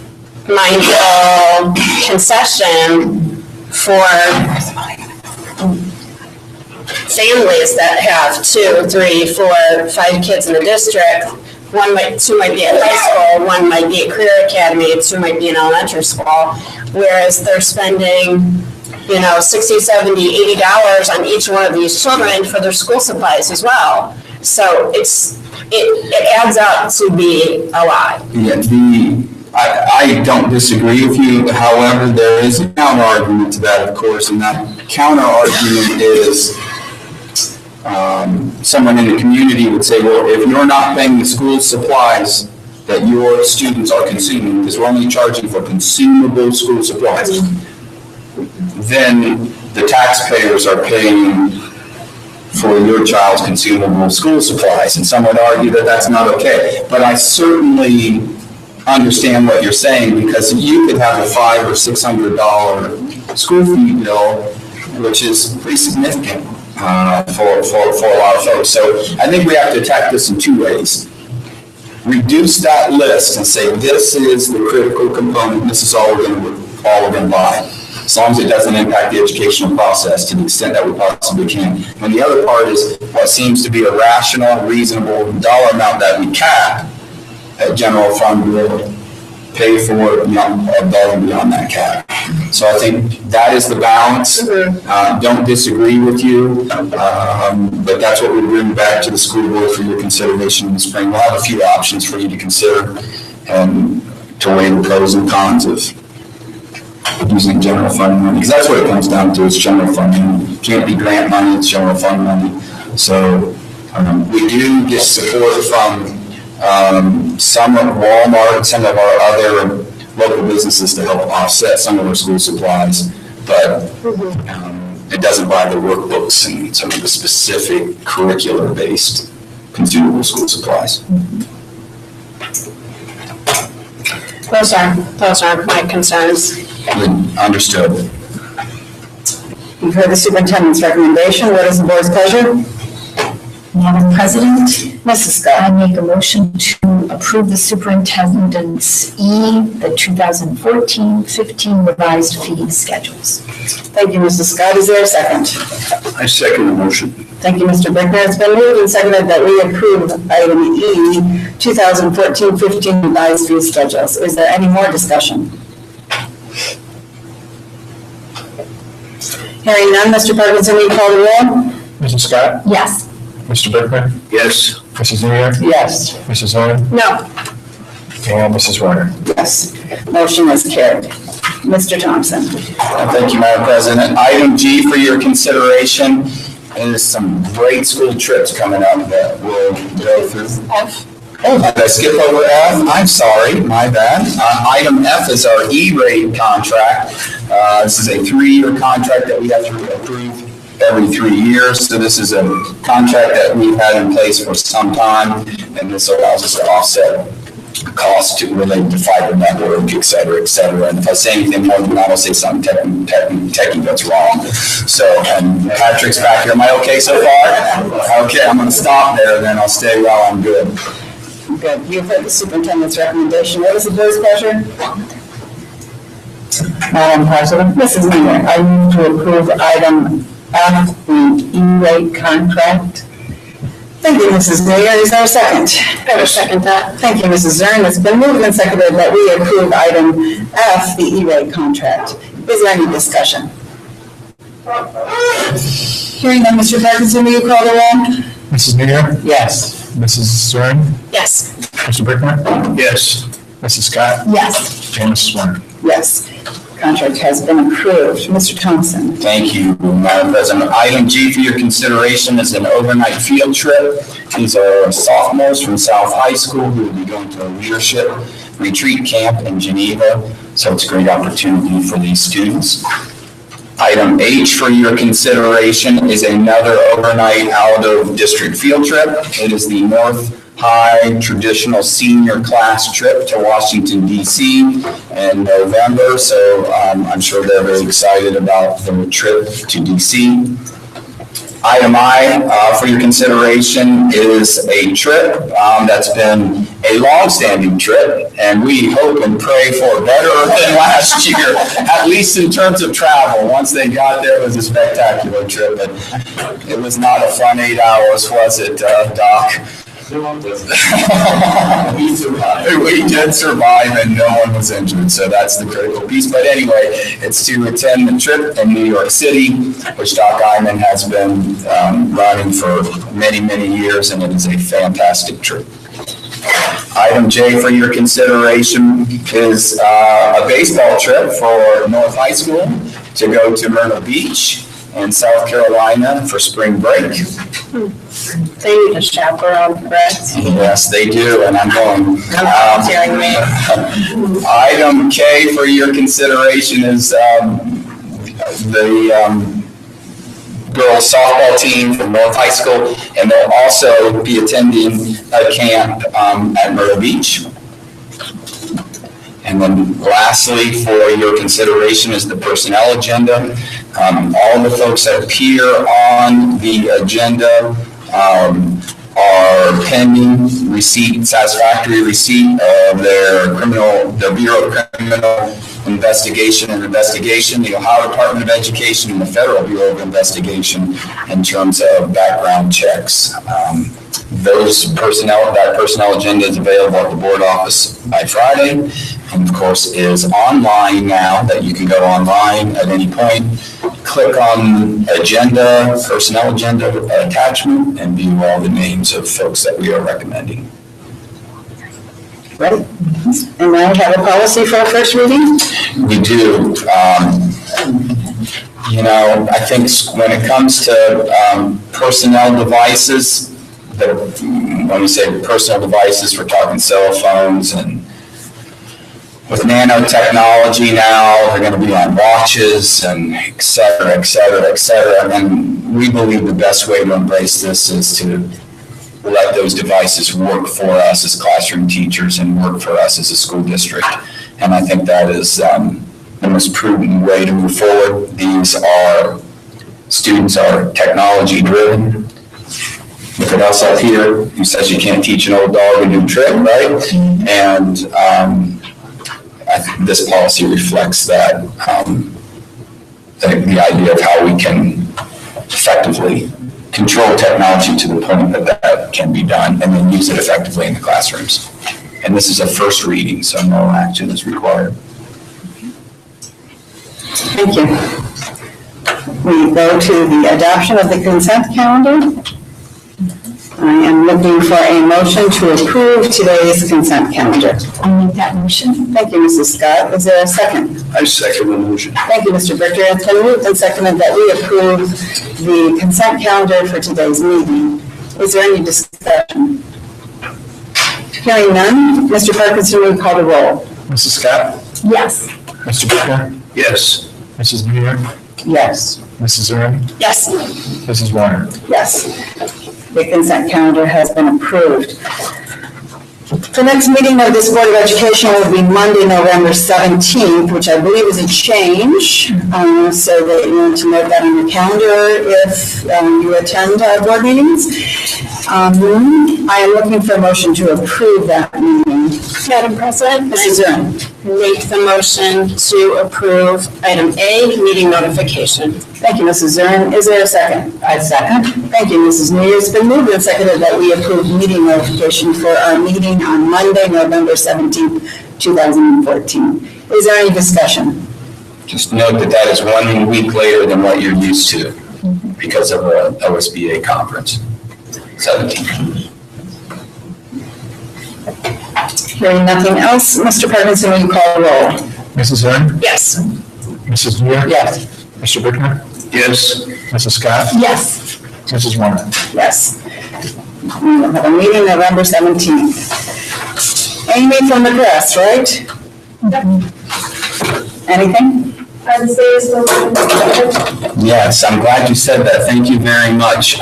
mindful concession for families that have 2, 3, 4, 5 kids in the district. Two might be at high school, one might be at Career Academy, 2 might be in elementary school, whereas they're spending, $60, $70, $80 on each one of these children for their school supplies as well. So it adds up to be a lot. Yeah, I don't disagree with you. However, there is a counter argument to that, of course, and that counter argument is someone in the community would say, well, if you're not paying the school supplies that your students are consuming, because we're only charging for consumable school supplies, then the taxpayers are paying for your child's consumable school supplies. And some would argue that that's not okay. But I certainly understand what you're saying, because you could have a $500 or $600 school fee bill, which is pretty significant for a lot of folks. So I think we have to attack this in 2 ways. Reduce that list and say, this is the critical component, this is all we're going to buy, as long as it doesn't impact the educational process to the extent that we possibly can. And the other part is what seems to be a rational, reasonable dollar amount that we cap at general fund will pay for above and beyond that cap. So I think that is the balance. Don't disagree with you, but that's what we bring back to the school board for your consideration in the spring. We'll have a few options for you to consider and to weigh the pros and cons of using general fund money, because that's what it comes down to, is general fund money. It can't be grant money, it's general fund money. So we do get support from some of Walmart and some of our other local businesses to help offset some of our school supplies, but it doesn't buy the workbooks and some of the specific curricular-based consumable school supplies. Those are my concerns. Understood. You've heard the superintendent's recommendation. What is the board's pleasure? Madam President, Mrs. Scott. I make a motion to approve the superintendent's the 2014-15 revised fee schedules. Thank you, Mrs. Scott. Is there a second? I second the motion. Thank you, Mr. Brickner. It's been moved and seconded that we approve item E, 2014-15 revised fee schedules. Is there any more discussion? Hearing none, Mr. Parkinson, will you call the roll? Mrs. Scott? Yes. Mr. Brickman? Yes. Mrs. Newyer? Yes. Mrs. Owen? No. And Mrs. Warner? Yes. Motion is carried. Mr. Thompson. Thank you, Madam President. Item G for your consideration is some great school trips coming up that we'll go through. F. Oh, did I skip over F? I'm sorry, my bad. Item F is our E-rate contract. This is a 3-year contract that we have to approve every 3 years. So this is a contract that we've had in place for some time, and this allows us to offset costs related to fiber network, et cetera, et cetera. And if I say anything more than that, I'll say something techie that's wrong. So, and Patrick's back here. Am I okay so far? Okay, I'm going to stop there, and then I'll stay while I'm good. Good. You've heard the superintendent's recommendation. What is the board's pleasure? Madam President? Mrs. Newyer. I move to approve item F, the E-rate contract. Thank you, Mrs. Newyer. Is there a second? I will second that. Thank you, Mrs. Zern. It's been moved and seconded that we approve item F, the E-rate contract. Is there any discussion? Hearing none, Mr. Parkinson, will you call the roll? Mrs. Newyer? Yes. Mrs. Zern? Yes. Mr. Brickman? Yes. Mrs. Scott? Yes. And Mrs. Warner? Yes. Contract has been approved. Mr. Thompson. Thank you, Madam President. Item G for your consideration is an overnight field trip. These are sophomores from South High School who will be going to a leadership retreat camp in Geneva. So it's a great opportunity for these students. Item H for your consideration is another overnight out of district field trip. It is the North High traditional senior class trip to Washington, D.C. in November. So I'm sure they're very excited about the trip to D.C. Item I for your consideration is a trip that's been a long-standing trip, and we hope and pray for better than last year, at least in terms of travel. Once they got there, it was a spectacular trip, but it was not a fun 8 hours, was it, Doc? We survived. We did survive, and no one was injured, so that's the critical piece. But anyway, it's to attend the trip in New York City, which Doc Iman has been running for many, many years, and it is a fantastic trip. Item J for your consideration is a baseball trip for North High School to go to Myrtle Beach in South Carolina for spring break. They need a chaperone, correct? Yes, they do, and I'm going. Volunteering me. Item K for your consideration is the girls softball team from North High School, and they'll also be attending a camp at Myrtle Beach. And then lastly, for your consideration is the personnel agenda. All the folks that appear on the agenda are pending receipt, satisfactory receipt of their Bureau of Criminal Investigation, the Ohio Department of Education, and the Federal Bureau of Investigation in terms of background checks. That personnel agenda is available at the board office by Friday, and of course is online now, that you can go online at any point, click on personnel agenda attachment, and view all the names of folks that we are recommending. Ready? And now we have a policy for our first reading? We do. I think when it comes to personnel devices, when we say personal devices, we're talking cell phones, and with nanotechnology now, they're going to be on watches and et cetera, et cetera, et cetera. And we believe the best way to embrace this is to let those devices work for us as classroom teachers and work for us as a school district. And I think that is the most prudent way to move forward. Students are technology driven. Look at us up here, who says you can't teach an old dog a new trick, right? And I think this policy reflects that, the idea of how we can effectively control technology to the point that can be done, and then use it effectively in the classrooms. And this is a first reading, so no action is required. Thank you. We go to the adoption of the consent calendar. I am looking for a motion to approve today's consent calendar. I'll make that motion. Thank you, Mrs. Scott. Is there a second? I second the motion. Thank you, Mr. Bricker. It's been moved and seconded that we approve the consent calendar for today's meeting. Is there any discussion? Hearing none, Mr. Parkinson, will you call the roll? Mrs. Scott? Yes. Mr. Bricker? Yes. Mrs. Muir? Yes. Mrs. Zern? Yes. Mrs. Warner? Yes. The consent calendar has been approved. The next meeting of this Board of Education will be Monday, November 17th, which I believe is a change, so that you want to note that on your calendar if you attend board meetings. I am looking for a motion to approve that meeting. Madam President, Mrs. Zern. make the motion to approve item A, meeting notification. Thank you, Mrs. Zern. Is there a second? I second. Thank you, Mrs. New Year. It's been moved and seconded that we approve meeting notification for our meeting on Monday, November 17th, 2014. Is there any discussion? Just note that is 1 week later than what you're used to because of the OSBA conference, 17th. Hearing nothing else, Mr. Parkinson, will you call the roll? Mrs. Zern? Yes. Mrs. Muir? Yes. Mr. Bricker? Yes. Mrs. Scott? Yes. Mrs. Warner? Yes. We will have a meeting November 17th. Amy from the press, right? Anything? The state is still. Yes, I'm glad you said that. Thank you very much.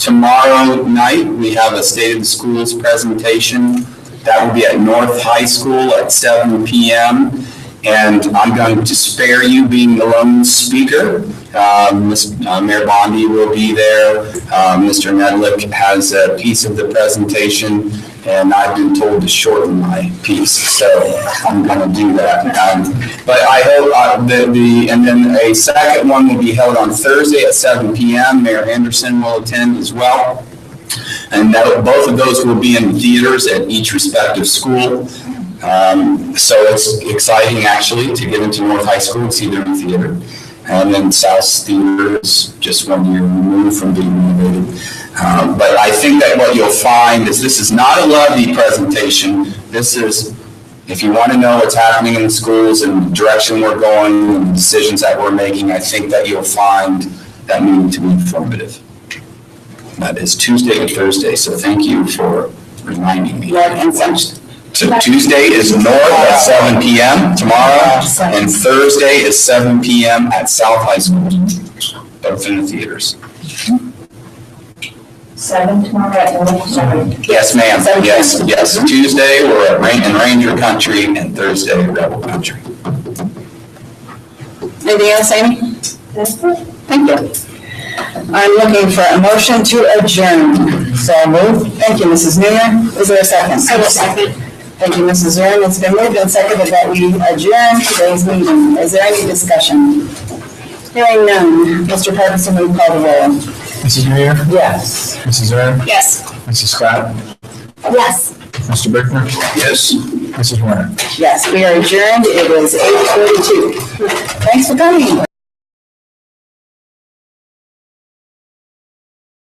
Tomorrow night, we have a State of the Schools presentation. That will be at North High School at 7 p.m. And I'm going to spare you being the lone speaker. Mayor Bondi will be there. Mr. Nedlick has a piece of the presentation, and I've been told to shorten my piece, so I'm going to do that. But I hope and then a second one will be held on Thursday at 7 p.m. Mayor Anderson will attend as well. And both of those will be in theaters at each respective school. So it's exciting actually to get into North High School and see their theater. And then South Theater is just 1 year removed from being renovated. But I think that what you'll find is this is not a lovely presentation. This is, if you want to know what's happening in the schools and the direction we're going and the decisions that we're making, I think that you'll find that meeting to be informative. That is Tuesday and Thursday, so thank you for reminding me. So Tuesday is North at 7 p.m. tomorrow, and Thursday is 7 p.m. at South High School, both in the theaters. 7 tomorrow at North? Yes, ma'am. Yes. Tuesday, we're in Ranger Country, and Thursday, Rebel Country. Anything else, Amy? That's it. Thank you. I'm looking for a motion to adjourn. So moved. Thank you, Mrs. Newman. Is there a second? I will second. Thank you, Mrs. Zern. It's been moved and seconded that we adjourn today's meeting. Is there any discussion? Hearing none. Mr. Parkinson, will you call the roll? Mrs. Mayor? Yes. Mrs. Zern? Yes. Mrs. Scott? Yes. Mr. Brickner? Yes. Mrs. Warner? Yes, we are adjourned. It is 8:42. Thanks for coming.